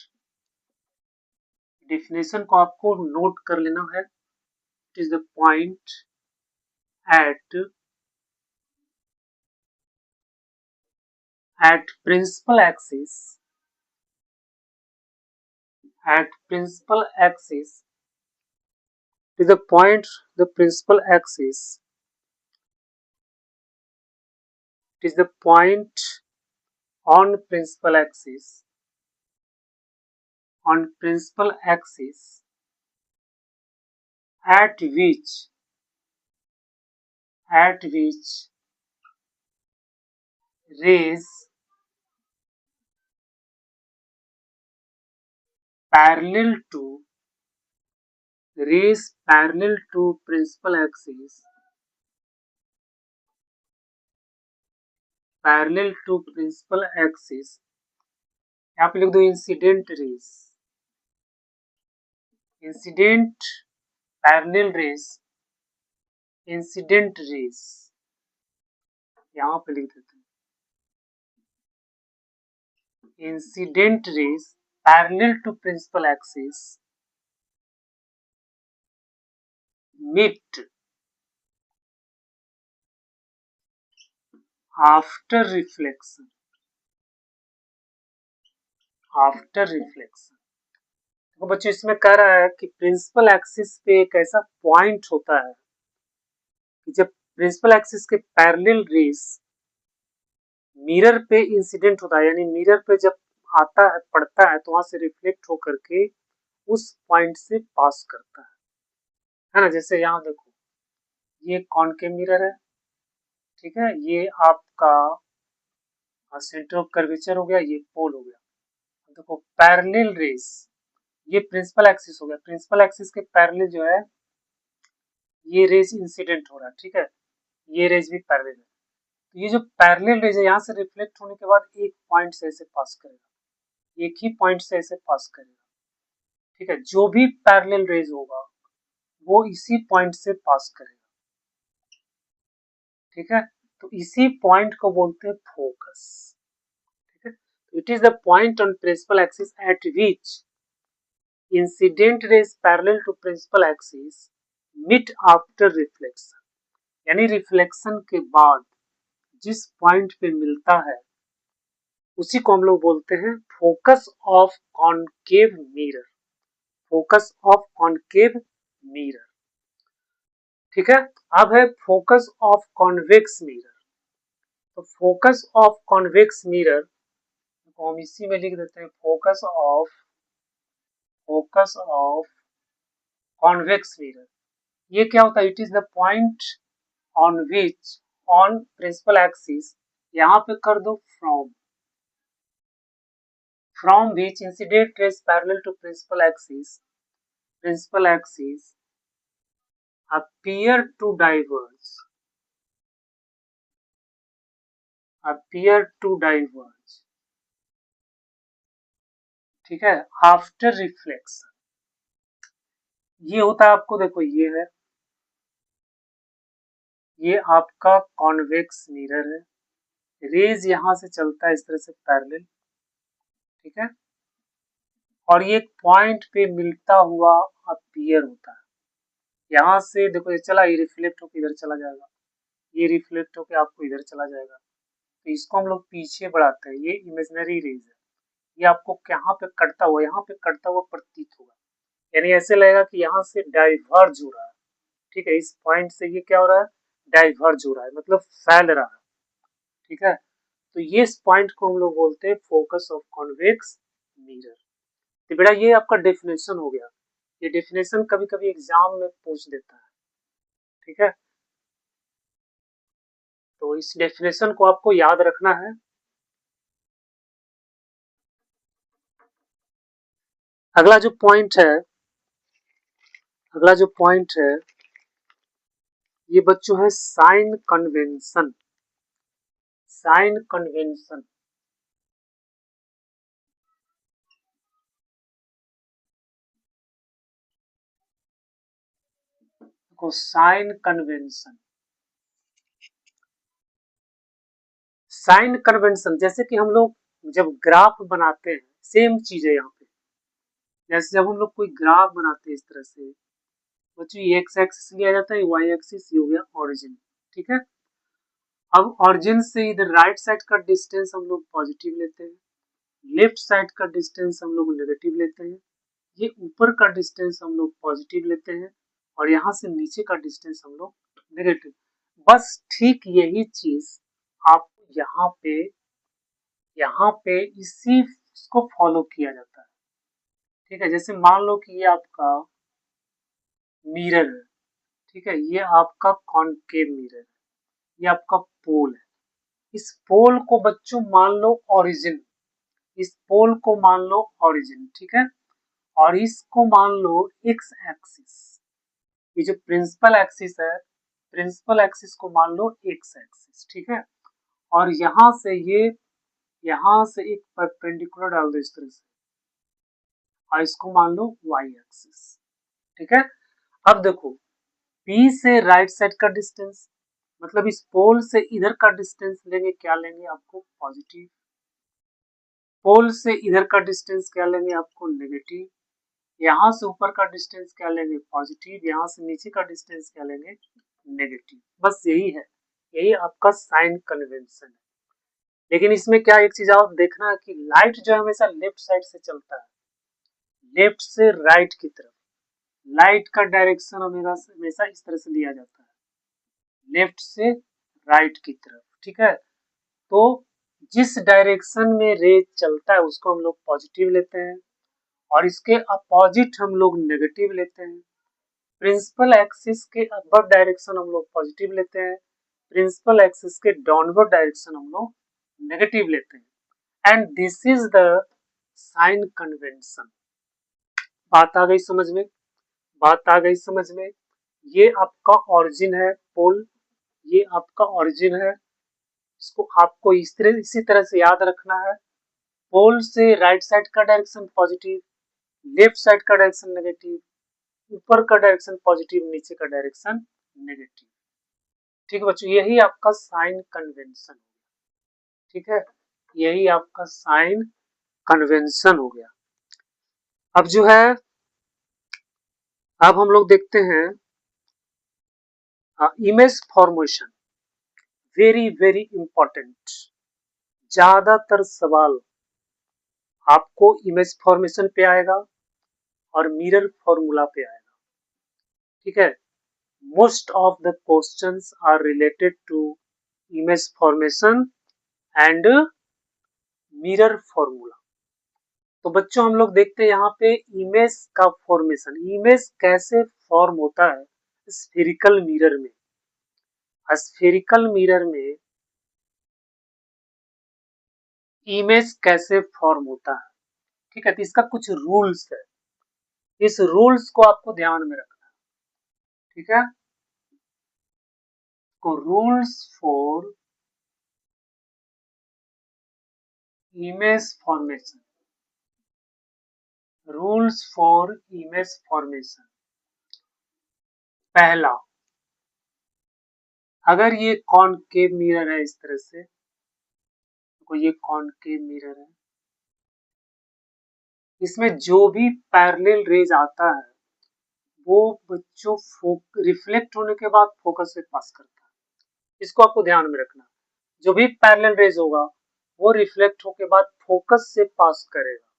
definition को आपको नोट कर लेना है। It is the point at principal axis, at principal axis is the point, the principal axis, it is the point on principal axis, on principal axis at which rays parallel to principal axis, parallel to principal axis, यहाँ पे लिख दो incident rays, incident parallel rays, incident rays यहाँ पे लिख देते हैं, incident rays parallel to principal axis meet after reflection, after reflection. तो बच्चों इसमें कह रहा है कि प्रिंसिपल एक्सिस पे एक ऐसा पॉइंट होता है कि जब प्रिंसिपल एक्सिस के पैरेलल रेज मिरर पे इंसिडेंट होता है, यानी मिरर पे जब आता है पड़ता है तो वहां से रिफ्लेक्ट होकर के उस पॉइंट से पास करता है ना। जैसे यहाँ देखो ये कॉनकेव मिरर है, ठीक है, ये आपका सेंटर ऑफ कर्वेचर हो गया, ये पोल हो गया। देखो पैरेलल रेज, ये प्रिंसिपल एक्सिस हो गया, प्रिंसिपल एक्सिस के पैरेलल जो है ये रेज इंसिडेंट हो रहा है, ठीक है, ये रेज भी पैरेलल है। तो ये जो पैरेलल रेज है यहाँ से रिफ्लेक्ट होने के बाद एक पॉइंट से ऐसे पास करेगा, एक ही पॉइंट से ऐसे पास करेगा, ठीक है। जो भी पैरेलल रेज होगा वो इसी पॉइंट से पास करेगा, ठीक है। तो इसी पॉइंट को बोलते हैं फोकस, ठीक है। It is the point on principal axis at which incident rays parallel to principal axis meet after reflection, यानी रिफ्लेक्शन के बाद जिस पॉइंट पे मिलता है उसी को हम लोग बोलते हैं focus of concave mirror, focus of concave mirror, ठीक है। अब है फोकस ऑफ कॉन्वेक्स मिरर। तो फोकस ऑफ कॉन्वेक्स मिरर को हम इसी में लिख देते हैं फोकस ऑफ कॉन्वेक्स मिरर। ये क्या होता है? It is the point on which on principal axis, यहाँ पे कर दो from which incident rays parallel to principal axis appear to diverge, ठीक है, आफ्टर रिफ्लेक्शन। ये होता है आपको, देखो ये है, ये आपका कॉन्वेक्स मिरर है, रेज यहां से चलता है इस तरह से पैरेलल, ठीक है, और ये पॉइंट पे मिलता हुआ अपीयर होता है। यहां से देखो ये चला, ये रिफ्लेक्ट होकर इधर चला जाएगा, ये रिफ्लेक्ट होकर आपको इधर चला जाएगा, तो इसको हम लोग पीछे बढ़ाते हैं। ये इमेजिनरी रेज है, ये आपको यहाँ पे कटता हुआ प्रतीत होगा, यानी ऐसे लगेगा कि यहाँ से डाइवर्ज हो रहा है, ठीक है, इस पॉइंट से ये क्या हो रहा है, डाइवर्ज हो रहा है, मतलब फैल रहा है, ठीक है। तो ये इस पॉइंट को हम लोग बोलते हैं फोकस ऑफ कॉन्वेक्स मिरर। तो बेटा ये आपका डेफिनेशन हो गया, ये डेफिनेशन कभी कभी एग्जाम में पूछ देता है, ठीक है। तो इस डेफिनेशन को आपको याद रखना है। अगला जो पॉइंट है ये बच्चों है साइन कन्वेंशन। साइन कन्वेंशन, को साइन कन्वेंशन, साइन कन्वेंशन जैसे कि हम लोग जब ग्राफ बनाते हैं सेम चीज है यहाँ पे, जैसे जब हम लोग कोई ग्राफ बनाते हैं इस तरह से बच्चों, ये एक्स एक्सिस लिया जाता है, वाई एक्सिस ये हो गया ओरिजिन, ठीक है। अब ओरिजिन से इधर राइट साइड का डिस्टेंस हम लोग पॉजिटिव लेते हैं, लेफ्ट साइड का डिस्टेंस हम लोग नेगेटिव लेते हैं, ये ऊपर का डिस्टेंस हम लोग पॉजिटिव लेते हैं और यहाँ से नीचे का डिस्टेंस हम लोग नेगेटिव। बस ठीक यही चीज आप यहाँ पे इसी को फॉलो किया जाता है, ठीक है। जैसे मान लो कि ये आपका मिरर है, ठीक है, ये आपका कॉनकेव मिरर है, ये आपका पोल है। इस पोल को बच्चों मान लो ओरिजिन, इस पोल को मान लो ओरिजिन, ठीक है, और इसको मान लो एक्स एक्सिस, ये जो प्रिंसिपल एक्सिस है, प्रिंसिपल एक्सिस को मान लो एक्स एक्सिस, ठीक है। और यहाँ से एक परपेंडिकुलर डाल दो इस तरह से और इसको मान लो वाई एक्सिस, ठीक है। अब देखो P से राइट साइड का डिस्टेंस, मतलब इस पोल से इधर का डिस्टेंस लेंगे, क्या लेंगे आपको पॉजिटिव, पोल से इधर का डिस्टेंस क्या लेंगे आपको नेगेटिव, यहाँ से ऊपर का डिस्टेंस क्या लेंगे पॉजिटिव, यहाँ से नीचे का डिस्टेंस क्या लेंगे नेगेटिव। बस यही है, यही आपका साइन कन्वेंशन है। लेकिन इसमें क्या एक चीज आप देखना है कि लाइट जो है हमेशा लेफ्ट साइड से चलता है, लेफ्ट से राइट की तरफ, लाइट का डायरेक्शन हमेशा इस तरह से लिया जाता है, लेफ्ट से राइट की तरफ, ठीक है। तो जिस डायरेक्शन में रे चलता है उसको हम लोग पॉजिटिव लेते हैं और इसके अपोजिट हम लोग नेगेटिव लेते हैं। प्रिंसिपल एक्सिस के अपवर्ड डायरेक्शन हम लोग पॉजिटिव लेते हैं, प्रिंसिपल एक्सिस के डाउनवर्ड डायरेक्शन हम लोग नेगेटिव लेते हैं। And this is the sign convention. बात आ गई समझ में, बात आ गई समझ में। ये आपका ओरिजिन है पोल, ये आपका ओरिजिन है, इसको आपको इसी तरह से याद रखना है। पोल से राइट साइड का डायरेक्शन पॉजिटिव, लेफ्ट साइड का डायरेक्शन नेगेटिव, ऊपर का डायरेक्शन पॉजिटिव, नीचे का डायरेक्शन नेगेटिव, ठीक है बच्चों, यही आपका साइन कन्वेंशन, ठीक है, यही आपका साइन कन्वेंशन हो गया। अब जो है अब हम लोग देखते हैं image formation, very very important. ज्यादातर सवाल आपको इमेज फॉर्मेशन पे आएगा और मिरर फॉर्मूला पे आएगा, ठीक है। Most of the questions are related to image formation and mirror formula. तो बच्चों हम लोग देखते हैं यहाँ पे इमेज का फॉर्मेशन, इमेज कैसे फॉर्म होता है स्फेरिकल मिरर में। स्फेरिकल मिरर में इमेज कैसे फॉर्म होता है, ठीक है, तो इसका कुछ रूल्स है, इस रूल्स को आपको ध्यान में रखना है, ठीक है। तो rules for image formation, rules for image formation. पहला, अगर ये कॉनकेव मिरर है इस तरह से, तो ये कॉनकेव मिरर है, इसमें जो भी पैरेलल रेज आता है वो बच्चों रिफ्लेक्ट होने के बाद फोकस से पास करता है, इसको आपको ध्यान में रखना। जो भी पैरेलल रेज होगा वो रिफ्लेक्ट होने के बाद फोकस से पास करेगा,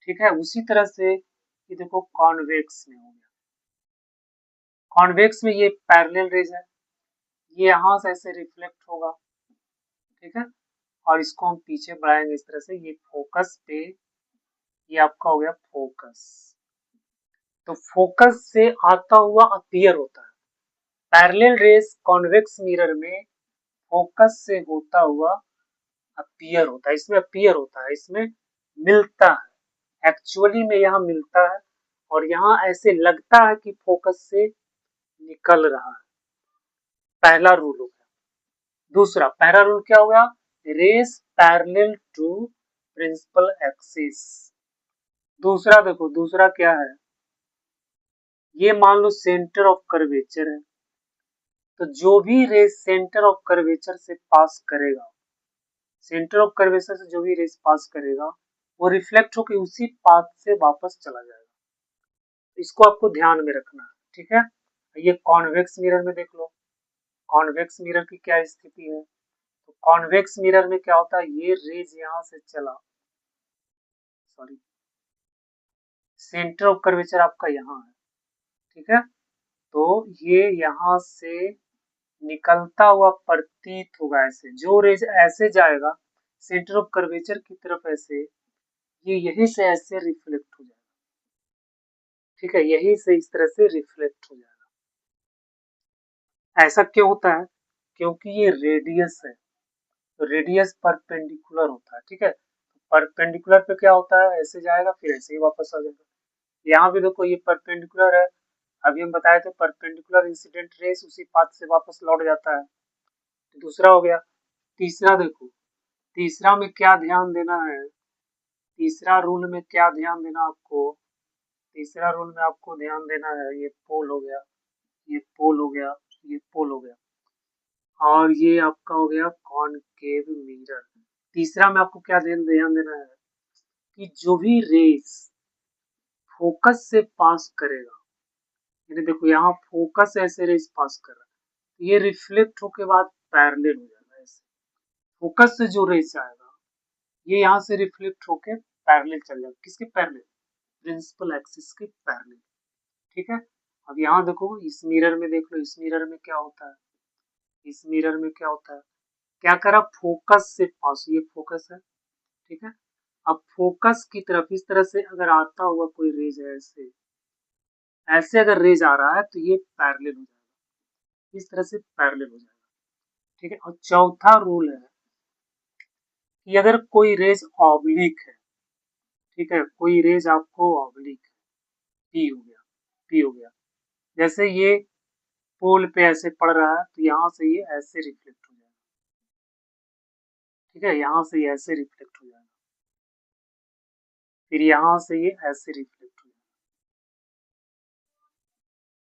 ठीक है। उसी तरह से ये देखो कॉन्वेक्स में हो गया, कॉन्वेक्स में ये पैरेलल रेज है, ये यहाँ से ऐसे रिफ्लेक्ट होगा, ठीक है, और इसको हम पीछे बढ़ाएंगे इस तरह से, ये फोकस पे, ये आपका हो गया फोकस। तो फोकस से आता हुआ अपीयर होता है, पैरेलल रेज कॉन्वेक्स मिरर में फोकस से होता हुआ अपीयर होता है, इसमें अपीयर होता है, इसमें मिलता है, एक्चुअली में यहाँ मिलता है और यहाँ ऐसे लगता है कि फोकस से निकल रहा है। पहला रूल हो गया। दूसरा, पहला रूल क्या हो गया, rays parallel to principal axis. दूसरा देखो, दूसरा क्या है, ये मान लो सेंटर ऑफ कर्वेचर है, तो जो भी रेज सेंटर ऑफ कर्वेचर से पास करेगा सेंटर ऑफ कर्वेचर से जो भी रेज पास करेगा वो रिफ्लेक्ट होकर उसी पाथ से वापस चला जाएगा। इसको आपको ध्यान में रखना है, ठीक है। ये कॉन्वेक्स मिरर में देख लो, कॉन्वेक्स मिरर की क्या स्थिति है। तो कॉन्वेक्स मिरर में क्या होता है, ये रेज यहाँ से चला, सॉरी, सेंटर ऑफ कर्वेचर आपका यहाँ है, ठीक है। तो ये यहाँ से निकलता हुआ प्रतीत होगा, ऐसे जो रेज ऐसे जाएगा सेंटर ऑफ कर्वेचर की तरफ, ऐसे ये यही से ऐसे रिफ्लेक्ट हो जाएगा, ठीक है, यही से इस तरह से रिफ्लेक्ट हो जाएगा। ऐसा क्यों होता है, क्योंकि ये रेडियस है, तो रेडियस परपेंडिकुलर होता है, ठीक है। परपेंडिकुलर पे क्या होता है, ऐसे जाएगा फिर ऐसे ही वापस आ जाएगा। यहाँ भी देखो ये परपेंडिकुलर है, अभी हम बताए थे परपेंडिकुलर इंसिडेंट रेस उसी पाथ से वापस लौट जाता है। तो दूसरा हो गया। तीसरा देखो, तीसरा में क्या ध्यान देना है, तीसरा रूल में क्या ध्यान देना आपको, तीसरा रूल में आपको ध्यान देना है, ये पोल हो गया, ये पोल हो गया, ये पोल हो गया, और ये आपका हो गया कॉनकेव मिरर। तीसरा में आपको क्या ध्यान देना है कि जो भी रेस फोकस से पास करेगा, यानी देखो यहाँ फोकस ऐसे रेस पास कर रहा है, ये रिफ्लेक्ट होके बाद पैरेलल हो जाएगा, ऐसे फोकस से जो रेस आएगा ये यहाँ से रिफ्लेक्ट होके पैरेलल चल जाएगा, किसके पैरेलल, प्रिंसिपल एक्सिस के पैरेलल, ठीक है। अब यहाँ देखो इस मिरर में देख लो, इस मिरर में क्या होता है, इस मिरर में क्या होता है, क्या करा, फोकस से पास, ये फोकस है, ठीक है। अब फोकस की तरफ इस तरह से अगर आता हुआ कोई रेज है, ऐसे ऐसे अगर रेज आ रहा है तो ये पैरेलल हो जाएगा, इस तरह से पैरेलल हो जाएगा, ठीक है। और चौथा रूल है कि अगर कोई रेज ऑब्लिक है, ठीक है, कोई रेज आपको ऑब्लिक है, पी हो गया, पी हो गया, जैसे ये पोल पे ऐसे पड़ रहा है तो यहाँ से ये ऐसे रिफ्लेक्ट हो जाएगा, ठीक है, यहाँ से ये ऐसे रिफ्लेक्ट हो जाएगा, फिर यहाँ से ये ऐसे रिफ्लेक्ट हो जाएगा,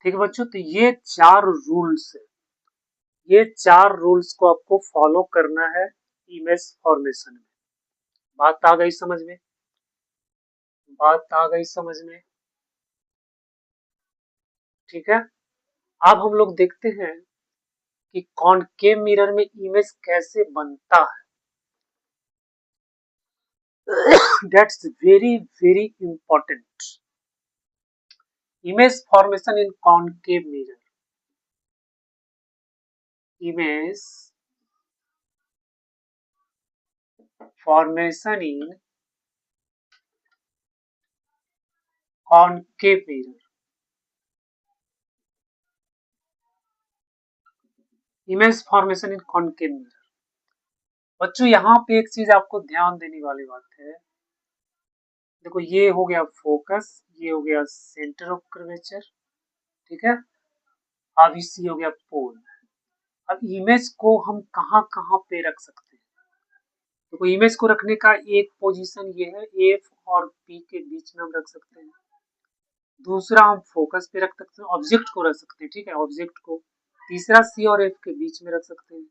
ठीक है बच्चों। तो ये चार रूल्स है, ये चार रूल्स को आपको फॉलो करना है इमेज फॉर्मेशन में। बात आ गई समझ में, बात आ गई समझ में, ठीक है। अब हम लोग देखते हैं कि कॉनकेव मिरर में इमेज कैसे बनता है। That's very very important, image formation in concave mirror, image formation in concave mirror, image formation in concave mirror. बच्चों यहाँ पे एक चीज आपको ध्यान देने वाली बात है, देखो ये हो गया फोकस, ये हो गया सेंटर ऑफ कर्वेचर, ठीक है। अब इसी हो गया पोल। अब इमेज को हम कहाँ कहाँ पे रख सकते हैं, देखो इमेज को रखने का एक पोजीशन ये है, एफ और पी के बीच में हम रख सकते हैं। दूसरा हम फोकस पे रख सकते हैं, ऑब्जेक्ट को रख सकते हैं, ठीक है, ऑब्जेक्ट को। तीसरा सी और एफ के बीच में रख सकते हैं।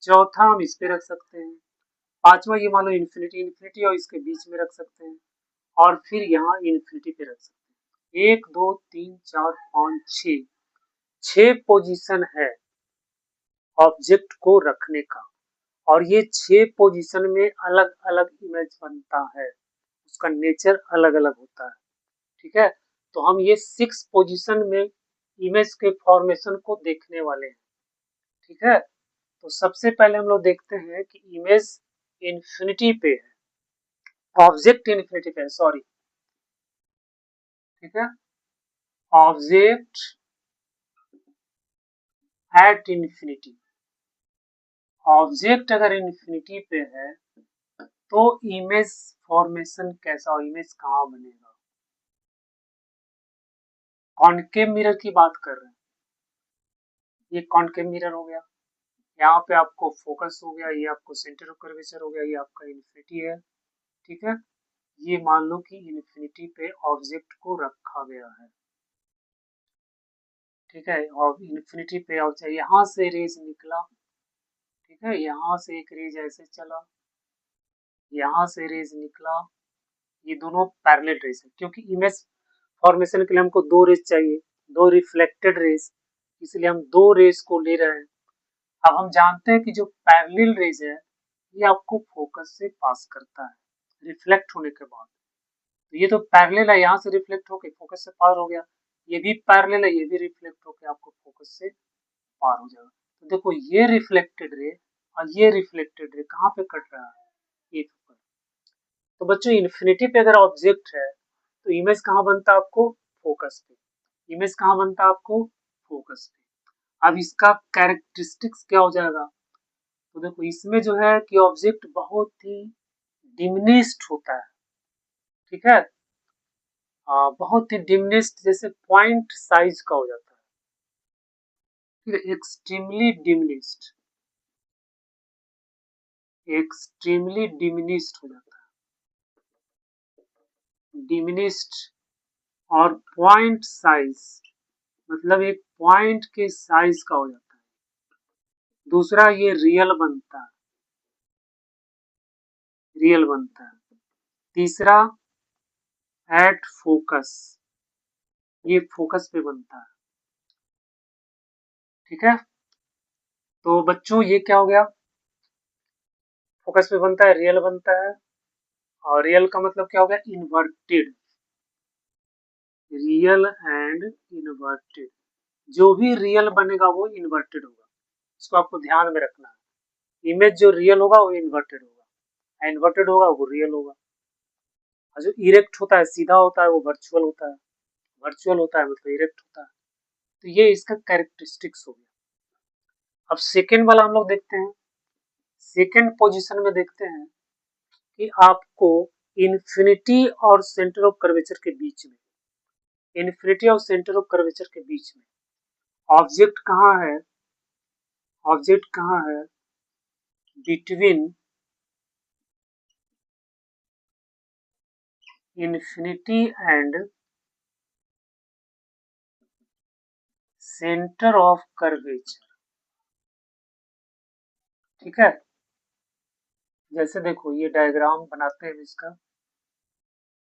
चौथा हम इस पे रख सकते हैं। पांचवा ये मान लो इन्फिनिटी, इन्फिनिटी और इसके बीच में रख सकते हैं। और फिर यहाँ इन्फिनिटी पे रख सकते हैं। 1 2 3 4 5 6, 6 पोजीशन है ऑब्जेक्ट को रखने का, और ये 6 पोजीशन में अलग अलग इमेज बनता है, उसका नेचर अलग अलग होता है, ठीक है। तो हम ये 6 पोजीशन में इमेज के फॉर्मेशन को देखने वाले हैं, ठीक है। तो सबसे पहले हम लोग देखते हैं कि इमेज इन्फिनिटी पे है, ऑब्जेक्ट इन्फिनिटी पे है, सॉरी, ठीक है, ऑब्जेक्ट एट इन्फिनिटी, ऑब्जेक्ट अगर इन्फिनिटी पे है तो इमेज फॉर्मेशन कैसा, इमेज कहाँ बनेगा, कॉनकेव मिरर की बात कर रहे हैं, ये कॉनकेव मिरर हो गया, यहाँ पे आपको फोकस हो गया, ये आपको सेंटर ऑफ कर्वेचर हो गया, ये आपका इन्फिनिटी है, ठीक है। ये मान लो कि इन्फिनिटी पे ऑब्जेक्ट को रखा गया है, ठीक है, और इन्फिनिटी पे ऑब्जेक्ट, यहाँ से रेज निकला, ठीक है, यहाँ से एक रेज ऐसे चला, यहाँ से रेज निकला, ये दोनों पैरेलल रेज है, क्योंकि इमेज फॉर्मेशन के लिए हमको दो रेज चाहिए, दो रिफ्लेक्टेड रेज, इसलिए हम दो रेज को ले रहे हैं। अब हम जानते हैं कि जो पैरेलल रेज है ये आपको फोकस से पास करता है रिफ्लेक्ट होने के बाद। तो ये तो पैरेलल है, यहाँ से रिफ्लेक्ट होके फोकस से पार हो गया, ये भी पैरेलल है, ये भी रिफ्लेक्ट होके आपको फोकस से पार हो जाएगा। तो देखो ये रिफ्लेक्टेड रे और ये रिफ्लेक्टेड रे कहाँ पे कट रहा है, एक पर। तो बच्चों इन्फिनिटी पे अगर ऑब्जेक्ट है तो इमेज कहाँ बनता है आपको, फोकस पे। इमेज कहाँ बनता है आपको, फोकस पे। अब इसका कैरेक्टरिस्टिक्स क्या हो जाएगा, तो देखो इसमें जो है कि ऑब्जेक्ट बहुत ही डिमिनिश्ड होता है, ठीक है, बहुत ही डिमिनिश्ड, जैसे पॉइंट साइज का हो जाता है, ठीक है, एक्सट्रीमली डिमिनिश्ड, एक्सट्रीमली डिमिनिश्ड हो जाता है, डिमिनिश्ड। और पॉइंट साइज मतलब एक पॉइंट के साइज का हो जाता है। दूसरा ये रियल बनता है, रियल बनता है। तीसरा एट फोकस, ये फोकस पे बनता है, ठीक है। तो बच्चों ये क्या हो गया, फोकस पे बनता है, रियल बनता है, और रियल का मतलब क्या हो गया, इन्वर्टेड, रियल एंड इन्वर्टेड। जो भी रियल बनेगा वो इन्वर्टेड होगा, इसको आपको ध्यान में रखना है। इमेज जो रियल होगा वो इन्वर्टेड होगा, इन्वर्टेड होगा वो रियल होगा, और जो इरेक्ट होता है, सीधा होता है, वो वर्चुअल होता है, वर्चुअल होता है मतलब इरेक्ट होता है। तो ये इसका कैरेक्टरिस्टिक्स हो गया। अब सेकेंड वाला हम लोग देखते हैं, सेकेंड पोजीशन में देखते हैं कि आपको इन्फिनिटी और सेंटर ऑफ कर्वेचर के बीच में, इन्फिनिटी और सेंटर ऑफ कर्वेचर के बीच में ऑब्जेक्ट कहाँ है, ऑब्जेक्ट कहाँ है, between infinity and centre of curvature, ठीक है। जैसे देखो ये डायग्राम बनाते हैं इसका,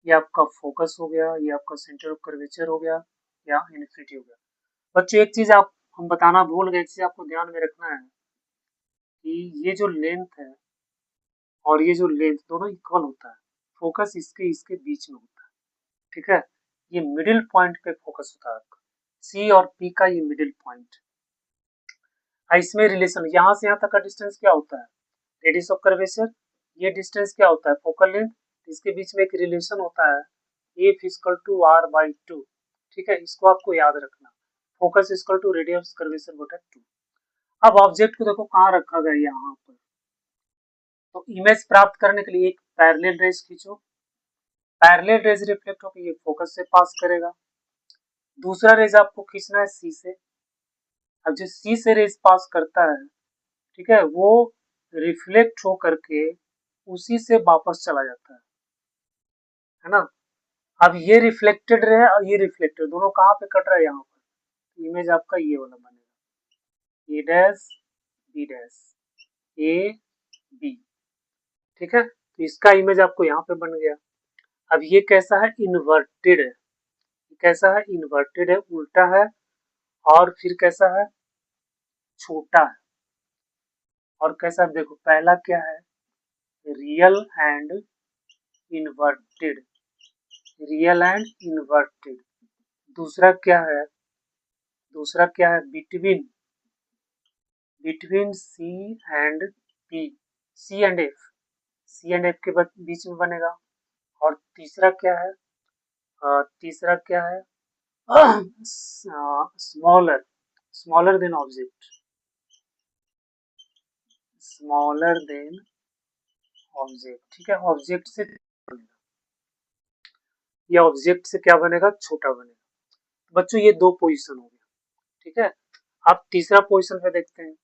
ये आपका फोकस हो गया, ये आपका सेंटर ऑफ कर्वेचर हो गया, या इन्फिनिटी हो गया। बच्चों एक चीज आप हम बताना भूल गए, एक चीज आपको ध्यान में रखना है कि ये जो लेंथ है और ये जो लेंथ दोनों इक्वल होता है, फोकस इसके इसके बीच में होता है, ठीक है। ये मिडिल पॉइंट पे फोकस होता है आपका, सी और पी का ये मिडिल पॉइंट। इसमें रिलेशन यहाँ से यहाँ तक का डिस्टेंस क्या होता है, रेडियस ऑफ कर्वेचर, ये डिस्टेंस क्या होता है, फोकल लेंथ। इसके बीच में एक रिलेशन होता है F equal to R by two, ठीक है, इसको आपको याद रखना, focus equal to radius curvature बटा 2। अब ऑब्जेक्ट को देखो कहाँ रखा गया, यहाँ पर। तो इमेज प्राप्त करने के लिए एक पैरेलल रेज खींचो, पैरेलल रेज रिफ्लेक्ट होकर ये फोकस से पास करेगा। दूसरा रेज आपको खींचना है सी से, अब जो सी से रेज पास करता है, ठीक है, वो रिफ्लेक्ट हो करके उसी से वापस चला जाता है ना। अब ये रिफ्लेक्टेड रे और ये रिफ्लेक्टेड, दोनों कहाँ पे कट रहा है, यहाँ पर। इमेज आपका ये वाला बनेगा, A dash B dash, A B, ठीक है। तो इसका इमेज आपको यहाँ पे बन गया। अब ये कैसा है, इन्वर्टेड है, कैसा है, इन्वर्टेड है, उल्टा है, और फिर कैसा है, छोटा है, और कैसा, देखो पहला क्या है, real and inverted, real and inverted. दूसरा क्या है, दूसरा क्या है, between, between C and P, C and F, C and F के बीच में बनेगा। और तीसरा क्या है, तीसरा क्या है, smaller, smaller than object, smaller than object, ठीक है, ऑब्जेक्ट से या ऑब्जेक्ट से क्या बनेगा, छोटा बनेगा। बच्चों ये दो पोजीशन हो गया, ठीक है। अब तीसरा पोजीशन पे देखते हैं,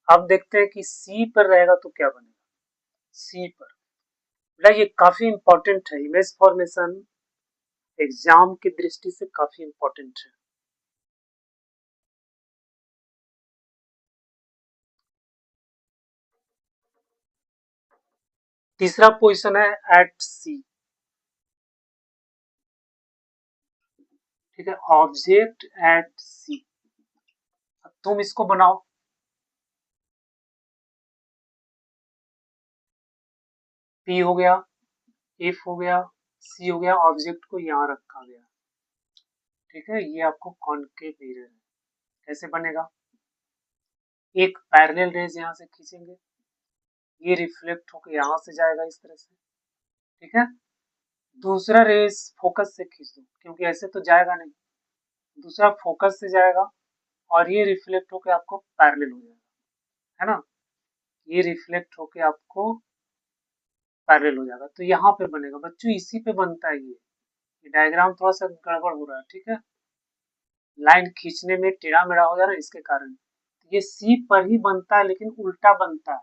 अब देखते हैं कि सी पर रहेगा तो क्या बनेगा, सी पर। बेटा ये काफी इंपॉर्टेंट है, इमेज फॉर्मेशन एग्जाम की दृष्टि से काफी इंपॉर्टेंट है। तीसरा पोजीशन है एट सी, ठीक है, ऑब्जेक्ट एट सी। अब तुम इसको बनाओ, पी हो गया, एफ हो गया, सी हो गया, ऑब्जेक्ट को यहाँ रखा गया, ठीक है। ये आपको कॉनकेव मिरर है। कैसे बनेगा, एक पैरेलल रेज यहाँ से खींचेंगे, ये रिफ्लेक्ट होकर यहाँ से जाएगा इस तरह से, ठीक है। दूसरा रेज फोकस से खींच दो, क्योंकि ऐसे तो जाएगा नहीं, दूसरा फोकस से जाएगा और ये रिफ्लेक्ट होकर आपको पैरेलल हो जाएगा, है ना। ये रिफ्लेक्ट होकर आपको पैरेलल हो जाएगा, तो यहाँ पे बनेगा बच्चों, इसी पे बनता है ये डायग्राम थोड़ा सा गड़बड़ हो रहा है, ठीक है। लाइन खींचने में टेढ़ा मेढ़ा हो जा रहा है, इसके कारण ये सी पर ही बनता है, लेकिन उल्टा बनता है,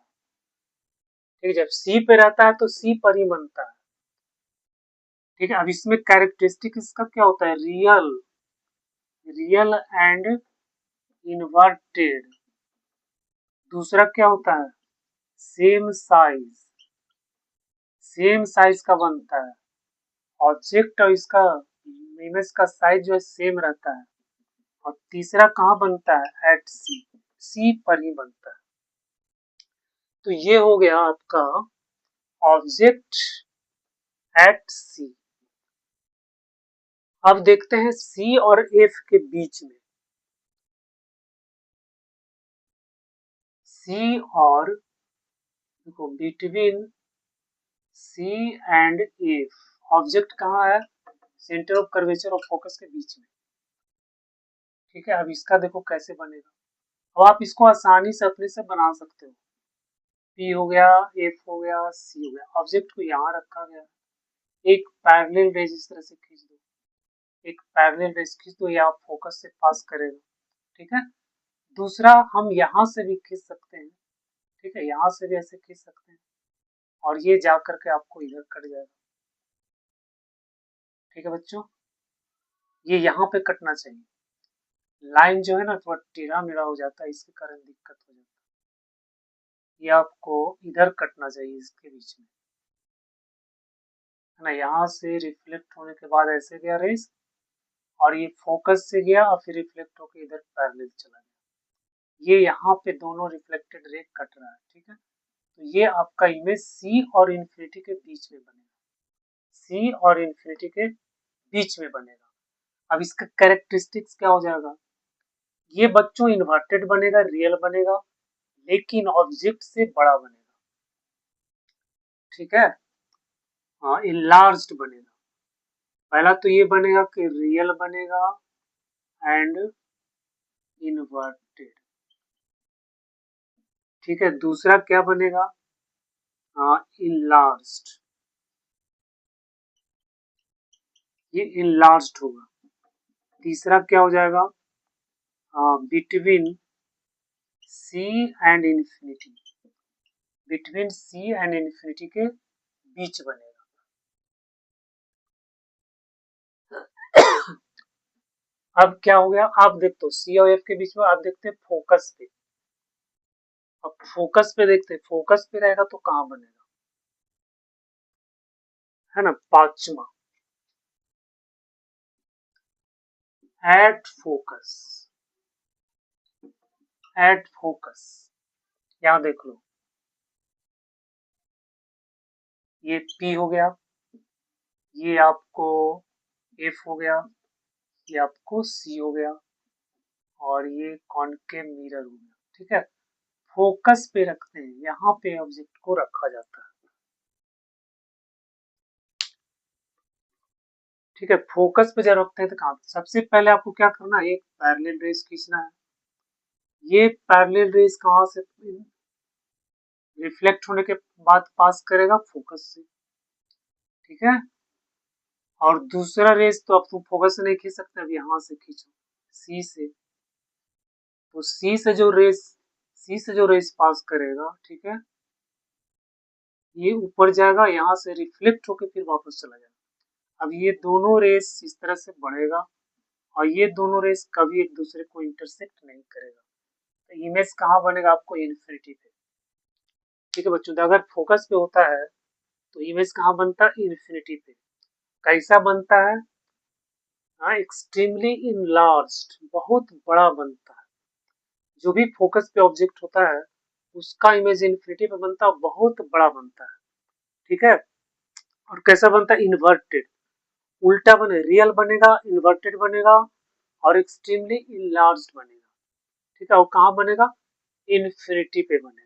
ठीक है। जब सी पे रहता है तो सी पर ही बनता है, ठीक है। अब इसमें कैरेक्टरिस्टिक इसका क्या होता है, रियल एंड इन्वर्टेड। दूसरा क्या होता है, सेम साइज का बनता है, ऑब्जेक्ट और इसका इमेज का साइज जो है सेम रहता है। और तीसरा कहाँ बनता है, एट सी, सी पर ही बनता है। तो ये हो गया आपका ऑब्जेक्ट एट सी। अब देखते हैं सी और एफ के बीच में, सी और देखो between C and F, object कहाँ है, सेंटर ऑफ कर्वेचर और फोकस के बीच में, ठीक है। अब इसका देखो कैसे बनेगा, अब आप इसको आसानी से अपने से बना सकते हो। पी हो गया, एफ हो गया, सी हो गया, ऑब्जेक्ट को यहाँ रखा गया, एक पैरेलल रेज इस तरह से खींच दो, एक पैरेलल रेज खींच दो, ये आप फोकस से पास करेगा, ठीक है। दूसरा हम यहाँ से भी खींच सकते हैं, ठीक है, यहाँ से भी ऐसे खींच सकते हैं और ये जा करके आपको इधर कट जाएगा, ठीक है बच्चों। ये यहाँ पे कटना चाहिए, लाइन जो है ना थोड़ा टेढ़ा मेढ़ा हो जाता है, इसके कारण दिक्कत हो जाता है। ये आपको इधर कटना चाहिए, इसके बीच में, है ना। यहाँ से रिफ्लेक्ट होने के बाद ऐसे गया रेस और ये फोकस से गया और फिर रिफ्लेक्ट होकर इधर पैरेलल चला गया, ये यहाँ पे दोनों रिफ्लेक्टेड रे कट रहा है, ठीक है। तो ये आपका इमेज सी और इन्फिनिटी के बीच में बनेगा, सी और इन्फिनिटी के बीच में बनेगा। अब इसका कैरेक्टरिस्टिक्स क्या हो जाएगा, ये बच्चों इन्वर्टेड बनेगा, रियल बनेगा, लेकिन ऑब्जेक्ट से बड़ा बनेगा, ठीक है। हाँ, इनलार्ज्ड बनेगा। पहला तो ये बनेगा कि रियल बनेगा एंड इन्वर्टेड, ठीक है। दूसरा क्या बनेगा, इनलार्ज्ड, ये इनलार्ज्ड होगा। तीसरा क्या हो जाएगा, between C and infinity, between C and infinity के बीच बनेगा। अब क्या हो गया, आप देखते हो सी और एफ के बीच में, आप देखते हैं फोकस पे। अब फोकस पे देखते हैं, फोकस पे रहेगा तो कहां बनेगा, है ना, पांचवा एट फोकस, एट फोकस, यहां देख लो, ये पी हो गया, ये आपको एफ हो गया, ये आपको सी हो गया और ये कॉनकेव मिरर हो गया, ठीक है। फोकस पे रखते हैं, यहाँ पे ऑब्जेक्ट को रखा जाता है, ठीक है। फोकस पे जब रखते हैं तो कहाँ, सबसे पहले आपको क्या करना है, एक पैरेलल रेज खींचना है, ये पैरेलल रेज कहाँ से रिफ्लेक्ट होने के बाद पास करेगा, फोकस से, ठीक है। और दूसरा रेज तो आप फोकस से नहीं खींच सकते, अब यहाँ से खींचो, सी से, तो सी से जो रेज पास करेगा, ठीक है, ये ऊपर जाएगा, यहाँ से रिफ्लेक्ट होकर फिर वापस चला जाएगा। अब ये दोनों रेस इस तरह से बढ़ेगा और ये दोनों रेस कभी एक दूसरे को इंटरसेक्ट नहीं करेगा, तो इमेज कहाँ बनेगा आपको, इन्फिनिटी पे, ठीक है बच्चों। तो अगर फोकस पे होता है तो इमेज कहाँ बनता है? इन्फिनिटी पे। कैसा बनता है? हाँ, एक्सट्रीमली इनलार्ज्ड, बहुत बड़ा बनता है। जो भी फोकस पे ऑब्जेक्ट होता है उसका इमेज इन्फिनिटी पे बनता है, बहुत बड़ा बनता है। ठीक है। और कैसा बनता है? इन्वर्टेड, उल्टा बने, रियल बनेगा, इन्वर्टेड बनेगा और एक्सट्रीमली इनलार्ज्ड बनेगा। ठीक है। और कहाँ बनेगा? इन्फिनिटी पे बनेगा।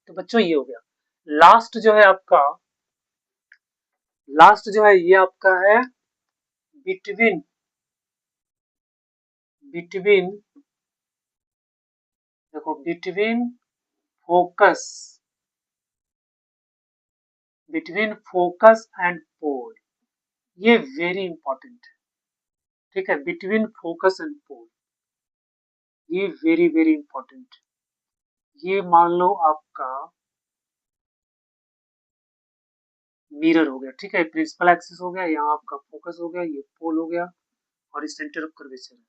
तो बच्चों ये हो गया। लास्ट जो है आपका, लास्ट जो है ये आपका है बिटवीन, बिटवीन, देखो between focus, between focus and pole, ये वेरी इंपॉर्टेंट है। ठीक है। बिटवीन फोकस एंड पोल, ये वेरी वेरी इंपॉर्टेंट। ये मान लो आपका मिरर हो गया। ठीक है। प्रिंसिपल एक्सिस हो गया, यहाँ आपका फोकस हो गया, ये पोल हो गया और सेंटर ऑफ कर्वेचर है।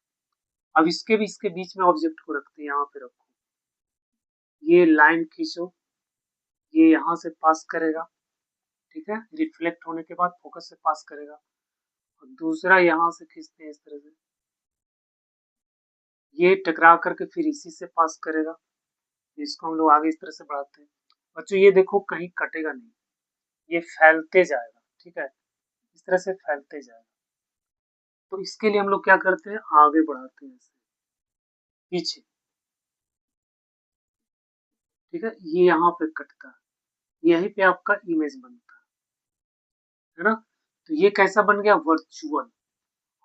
अब इसके बीच में ऑब्जेक्ट को रखते हैं, यहाँ पे रखो, ये लाइन खींचो, ये यहाँ से पास करेगा। ठीक है। रिफ्लेक्ट होने के बाद फोकस से पास करेगा और दूसरा यहाँ से खींचते हैं इस तरह से, ये टकरा करके फिर इसी से पास करेगा। इसको हम लोग आगे इस तरह से बढ़ाते हैं। बच्चों ये देखो कहीं कटेगा नहीं, ये फैलते जाएगा। ठीक है। इस तरह से फैलते जाएगा। तो इसके लिए हम लोग क्या करते हैं? आगे बढ़ाते हैं इसे पीछे। ठीक है। ये यहाँ पे कटता है, यहीं पे आपका इमेज बनता है ना। तो ये कैसा बन गया? वर्चुअल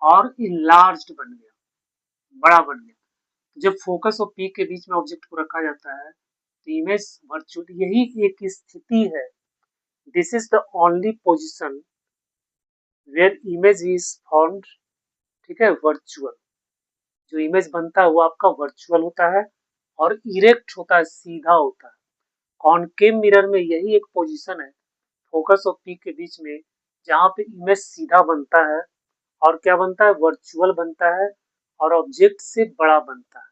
और इनलार्ज्ड बन गया, बड़ा बन गया। तो जब फोकस और पीक के बीच में ऑब्जेक्ट को रखा जाता है तो इमेज वर्चुअल, यही एक स्थिति है। This is the only position where image is formed. ठीक है। वर्चुअल, जो इमेज बनता है वो आपका वर्चुअल होता है और इरेक्ट होता है, सीधा होता है। कॉनकेव मिरर में यही एक पोजीशन है फोकस और पीक के बीच में, जहां पे इमेज सीधा बनता है और क्या बनता है? वर्चुअल बनता है और ऑब्जेक्ट से बड़ा बनता है।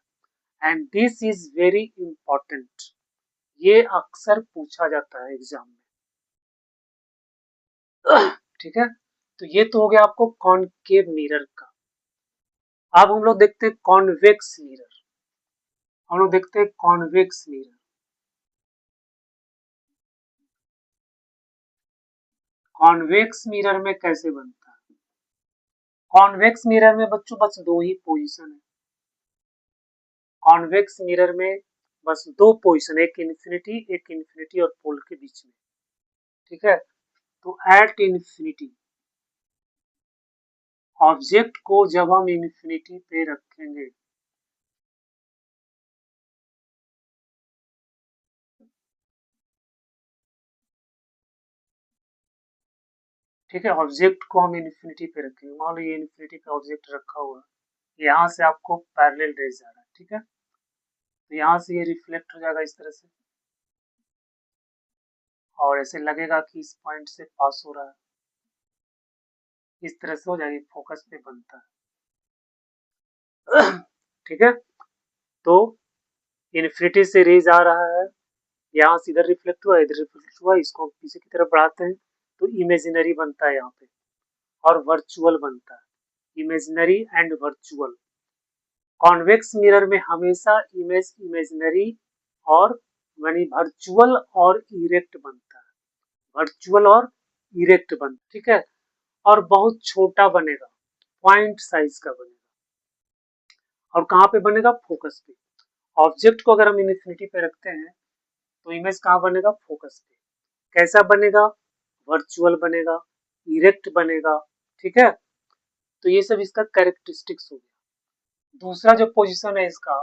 And this is very important, ये अक्सर पूछा जाता है एग्जाम में। ठीक है। तो ये तो हो गया आपको कॉनकेव मिरर का। अब हम लोग देखते हैं कॉन्वेक्स मिरर। हम लोग देखते हैं कॉन्वेक्स मिरर। कॉन्वेक्स मिरर में कैसे बनता है? कॉन्वेक्स मिरर में बच्चों बस दो ही पोजीशन है। कॉन्वेक्स मिरर में बस दो पोजीशन, एक इन्फिनिटी और पोल के बीच में। ठीक है। तो एट इन्फिनिटी, ऑब्जेक्ट को जब हम इन्फिनिटी पे रखेंगे, ठीक है, ऑब्जेक्ट को हम इन्फिनिटी पे रखेंगे, मान लो ये इन्फिनिटी पे ऑब्जेक्ट रखा हुआ है, यहाँ से आपको पैरेलल रेज जा रहा है। ठीक है। तो यहाँ से ये रिफ्लेक्ट हो जाएगा इस तरह से और ऐसे लगेगा कि इस पॉइंट से पास हो रहा है, इस तरह से हो जाएगी, फोकस पे बनता है। ठीक है। तो इन्फिनिटी से रेज आ रहा है, यहाँ से इधर रिफ्लेक्ट हुआ, इधर रिफ्लेक्ट हुआ, इसको हम पीछे की तरफ बढ़ाते हैं तो इमेजिनरी बनता है यहाँ पे और वर्चुअल बनता है। Imaginary and virtual. Convex mirror में हमेशा इमेज इमेजिनरी और यानी वर्चुअल और इरेक्ट बनता है, वर्चुअल और इरेक्ट बनता है। ठीक है। और बहुत छोटा बनेगा, पॉइंट साइज का बनेगा। और कहाँ पे बनेगा? फोकस पे। ऑब्जेक्ट को अगर हम इन्फिनिटी पे रखते हैं तो इमेज कहाँ बनेगा? फोकस पे। कैसा बनेगा? वर्चुअल बनेगा, इरेक्ट बनेगा। ठीक है। तो ये सब इसका कैरेक्टरिस्टिक्स हो गया। दूसरा जो पोजीशन है इसका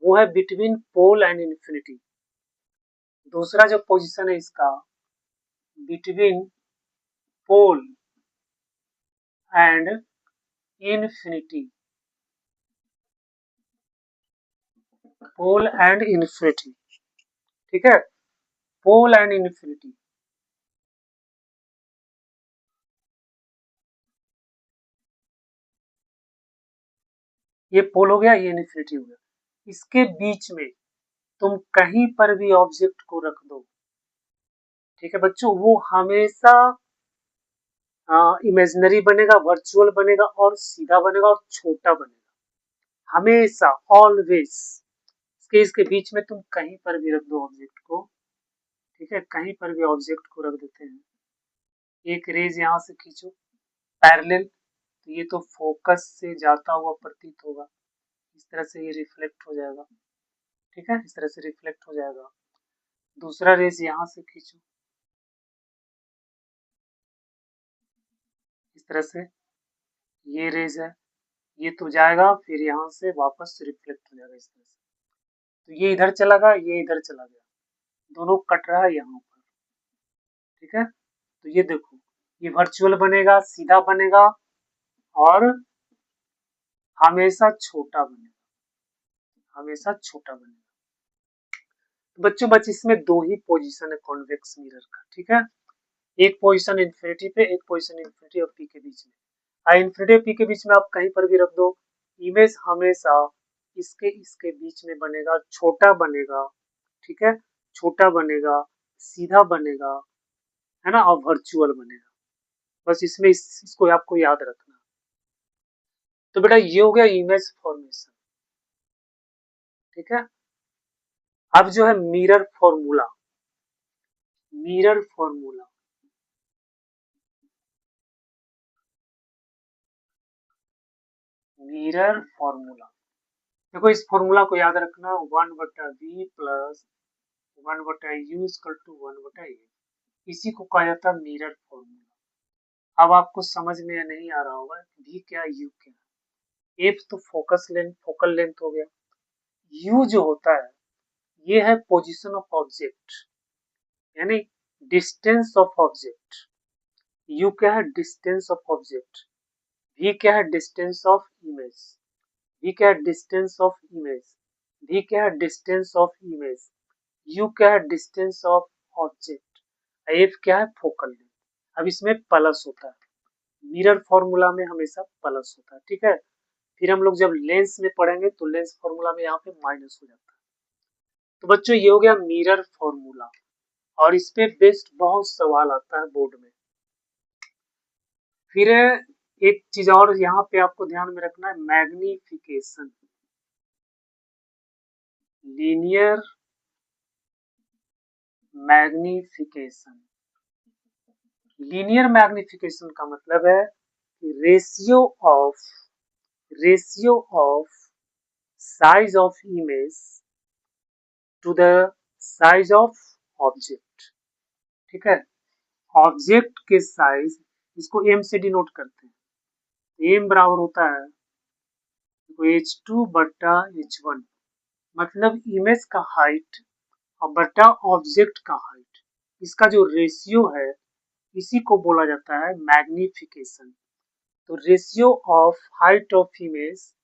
वो है बिटवीन पोल एंड इन्फिनिटी। दूसरा जो पोजीशन है इसका between pole and infinity, pole and infinity. ठीक है। पोल एंड इन्फिनिटी, ये पोल हो गया, ये इन्फिनिटी हो गया। इसके बीच में तुम कहीं पर भी ऑब्जेक्ट को रख दो, ठीक है बच्चों, वो हमेशा इमेजिनरी बनेगा, वर्चुअल बनेगा और सीधा बनेगा और छोटा बनेगा, हमेशा, ऑलवेज। इसके बीच में तुम कहीं पर भी रख दो ऑब्जेक्ट को, ठीक है, कहीं पर भी ऑब्जेक्ट को रख देते हैं। एक रेज यहाँ से खींचो पैरेलल, तो ये तो फोकस से जाता हुआ प्रतीत होगा, इस तरह से ये रिफ्लेक्ट हो जाएगा, ठीक है, इस तरह से रिफ्लेक्ट हो जाएगा। दूसरा रेज यहाँ से खींचो, इस तरह से, ये रेज है, ये तो जाएगा फिर यहाँ से वापस रिफ्लेक्ट हो जाएगा इस तरह से, तो ये इधर चला गया, ये इधर चला गया, दोनों कट रहा है यहाँ पर, ठीक है। तो ये देखो, ये वर्चुअल बनेगा, सीधा बनेगा और हमेशा छोटा बनेगा, हमेशा छोटा बनेगा। तो बच्चों बस इसमें दो ही पोजीशन है कॉन्वेक्स मिरर का, ठीक है, एक पोजीशन इन्फिनिटी पे, एक पोजीशन इन्फिनिटी और पी के बीच में। इन्फिनिटी और पी के बीच में आप कहीं पर भी रख दो, इमेज हमेशा इसके बीच में बनेगा, छोटा बनेगा, ठीक है, छोटा बनेगा, सीधा बनेगा, है ना, और वर्चुअल बनेगा। बस इसमें इसको आपको याद रखना। तो बेटा ये हो गया इमेज फॉर्मेशन, ठीक है। अब जो है mirror formula, mirror formula, mirror formula, देखो इस फॉर्मूला को याद रखना, 1/v plus 1/u equal to 1/a, इसी को कहा जाता है मिरर फॉर्मूला। अब आपको समझ में नहीं आ रहा होगा v क्या u क्या, f तो फोकस लेंथ, फोकल लेंथ हो गया, u जो होता है ये है पोजीशन ऑफ ऑब्जेक्ट, यानी डिस्टेंस ऑफ ऑब्जेक्ट। u क्या है, डिस्टेंस ऑफ ऑब्जेक्ट। v क्या है, डिस्टेंस ऑफ इमेज। v क्या है, डिस्टेंस ऑफ इमेज। v क्या है, डिस्टेंस ऑफ इमेज। u क्या है, डिस्टेंस ऑफ ऑब्जेक्ट। f क्या है, फोकल लेंथ। अब इसमें प्लस होता है, मिरर फॉर्मूला में हमेशा प्लस होता है, ठीक है। फिर हम लोग जब लेंस में पढ़ेंगे तो लेंस फॉर्मूला में यहाँ पे माइनस हो जाता है। तो बच्चों ये हो गया मिरर फॉर्मूला, और इस पे बेस्ड बहुत सवाल आता है बोर्ड में। फिर एक चीज और यहाँ पे आपको ध्यान में रखना है, magnification, linear magnification. Linear magnification का मतलब है कि ratio of size of image to the size of object, ठीक है। ऑब्जेक्ट के साइज, इसको m से डिनोट करते हैं, m बराबर होता है h2/h1, मतलब इमेज का हाइट और बटा ऑब्जेक्ट का हाइट, इसका जो रेशियो है इसी को बोला जाता है मैग्निफिकेशन। तो ratio of height of image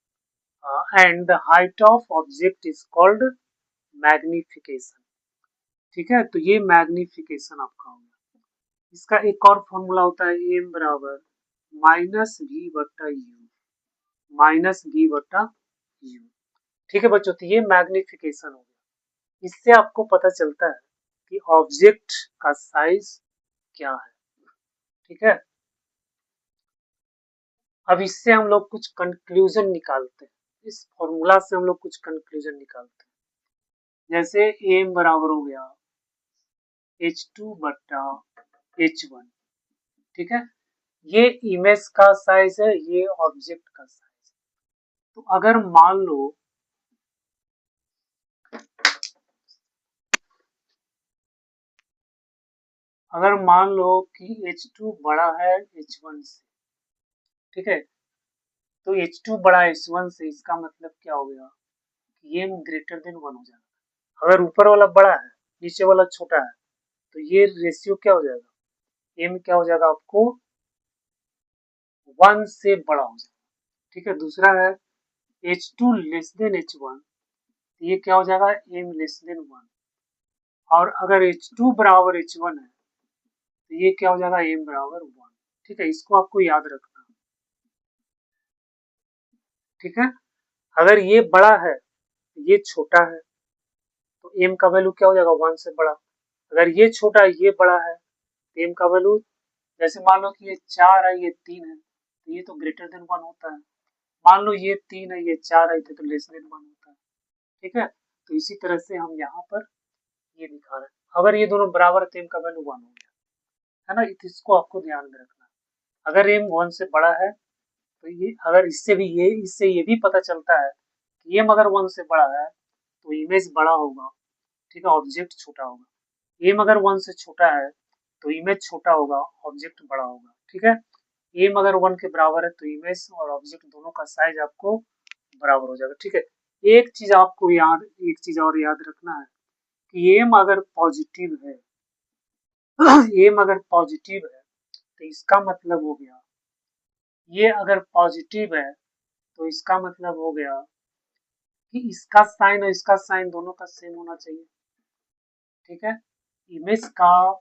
and the height of object is called magnification, ठीक है। तो ये मैग्निफिकेशन आपका हो गया। इसका एक और फॉर्मूला होता है m बराबर -v/u, -v/u, ठीक है बच्चों। तो ये मैग्निफिकेशन हो गया, इससे आपको पता चलता है कि ऑब्जेक्ट का साइज क्या है, ठीक है। अब इससे हम लोग कुछ कंक्लूजन निकालते हैं, इस फॉर्मूला से हम लोग कुछ कंक्लूजन निकालते हैं। जैसे m बराबर हो गया h2/h1, ठीक है, ये इमेज का साइज है, ये ऑब्जेक्ट का साइज। तो अगर मान लो कि h2 बड़ा है h1 से, ठीक है, तो h2 बड़ा h1 से, इसका मतलब क्या हो गया कि m ग्रेटर देन 1 हो जाएगा। अगर ऊपर वाला बड़ा है नीचे वाला छोटा है तो ये रेशियो क्या हो जाएगा, m क्या हो जाएगा आपको 1 से बड़ा हो जाएगा, ठीक है। दूसरा है h2 लेस देन h1, तो ये क्या हो जाएगा m लेस देन 1, और अगर h2 बराबर h1 है तो ये क्या हो जाएगा m बराबर 1, ठीक है। इसको आपको याद रखना, ठीक है। अगर ये बड़ा है ये छोटा है तो m का वैल्यू क्या हो जाएगा 1 से बड़ा। अगर ये छोटा है ये बड़ा है तो m का वैल्यू, जैसे मान लो कि ये 4 है ये 3 है तो ये तो ग्रेटर देन 1 होता है। मान लो ये 3 है ये 4 है तो लेस देन 1 होता है। ठीक है, तो इसी तरह से हम यहाँ पर ये दिखा रहे हैं। अगर ये दोनों बराबर है तो m का वैल्यू 1 हो गया, है ना। इसको आपको ध्यान में रखना। अगर m 1 से बड़ा है तो ये, अगर इससे ये भी पता चलता है कि m अगर 1 से बड़ा है तो इमेज बड़ा होगा, ठीक है, ऑब्जेक्ट छोटा होगा। m अगर 1 से छोटा है तो इमेज छोटा होगा, ऑब्जेक्ट बड़ा होगा। ठीक है, m अगर 1 के बराबर है तो इमेज और ऑब्जेक्ट दोनों का साइज आपको बराबर हो जाएगा। ठीक है, एक चीज आपको याद, एक चीज और याद रखना है कि m अगर पॉजिटिव है m अगर पॉजिटिव है तो इसका मतलब हो गया, ये अगर पॉजिटिव है तो इसका मतलब हो गया कि इसका साइन और इसका साइन दोनों का सेम होना चाहिए। ठीक है, इमेज का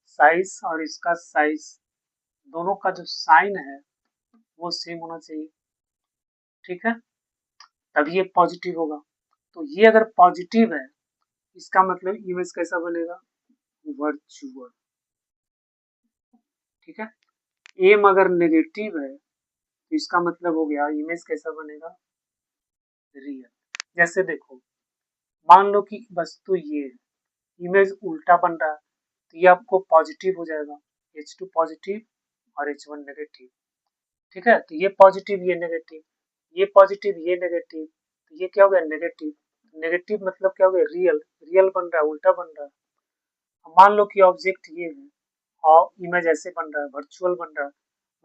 साइज और इसका साइज दोनों का जो साइन है वो सेम होना चाहिए। ठीक है, तब ये पॉजिटिव होगा। तो ये अगर पॉजिटिव है इसका मतलब इमेज कैसा बनेगा, वर्चुअल। ठीक है, एम अगर नेगेटिव है तो इसका मतलब हो गया इमेज कैसा बनेगा, रियल। जैसे देखो, मान लो कि वस्तु ये है, इमेज उल्टा बन रहा है तो ये आपको पॉजिटिव हो जाएगा, H2 पॉजिटिव और H1 नेगेटिव। ठीक है, तो ये पॉजिटिव ये नेगेटिव, ये पॉजिटिव ये नेगेटिव, तो ये क्या हो गया नेगेटिव। नेगेटिव मतलब क्या हो गया, रियल। रियल बन रहा है, उल्टा बन रहा है। मान लो कि ऑब्जेक्ट ये है और इमेज ऐसे बन रहा है, वर्चुअल बन रहा है,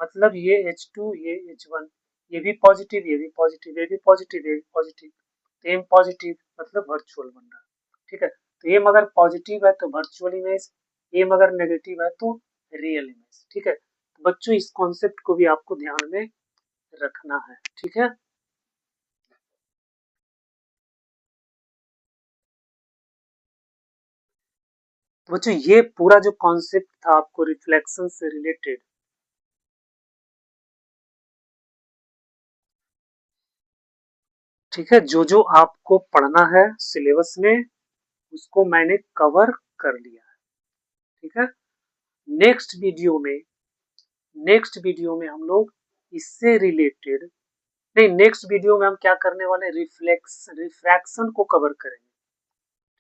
मतलब ये H2 ये H1, ये भी पॉजिटिव ये भी पॉजिटिव, ये भी पॉजिटिव ये भी पॉजिटिव, तो एम पॉजिटिव मतलब वर्चुअल बन रहा है। ठीक है, तो एम अगर पॉजिटिव है तो वर्चुअल इमेज, एम अगर नेगेटिव है तो रियल इमेज। ठीक है, तो बच्चों इस कॉन्सेप्ट को भी आपको ध्यान में रखना है। ठीक है, तो बच्चों ये पूरा जो कॉन्सेप्ट था आपको रिफ्लेक्शन से रिलेटेड, ठीक है, जो आपको पढ़ना है सिलेबस में उसको मैंने कवर कर लिया है। ठीक है, नेक्स्ट वीडियो में, नेक्स्ट वीडियो में हम लोग इससे रिलेटेड, नहीं, नेक्स्ट वीडियो में हम क्या करने वाले हैं, रिफ्रैक्शन को कवर करेंगे।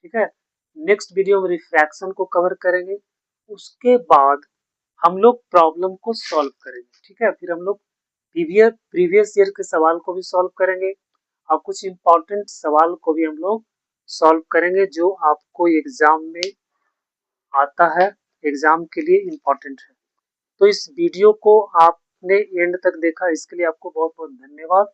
ठीक है, नेक्स्ट वीडियो में रिफ्रैक्शन को कवर करेंगे, उसके बाद हम लोग प्रॉब्लम को सॉल्व करेंगे। ठीक है, फिर हम लोग प्रीवियस ईयर के सवाल को भी सॉल्व करेंगे और कुछ इंपॉर्टेंट सवाल को भी हम लोग सॉल्व करेंगे जो आपको एग्जाम में आता है, एग्जाम के लिए इम्पोर्टेंट है। तो इस वीडियो को आपने एंड तक देखा इसके लिए आपको बहुत बहुत धन्यवाद।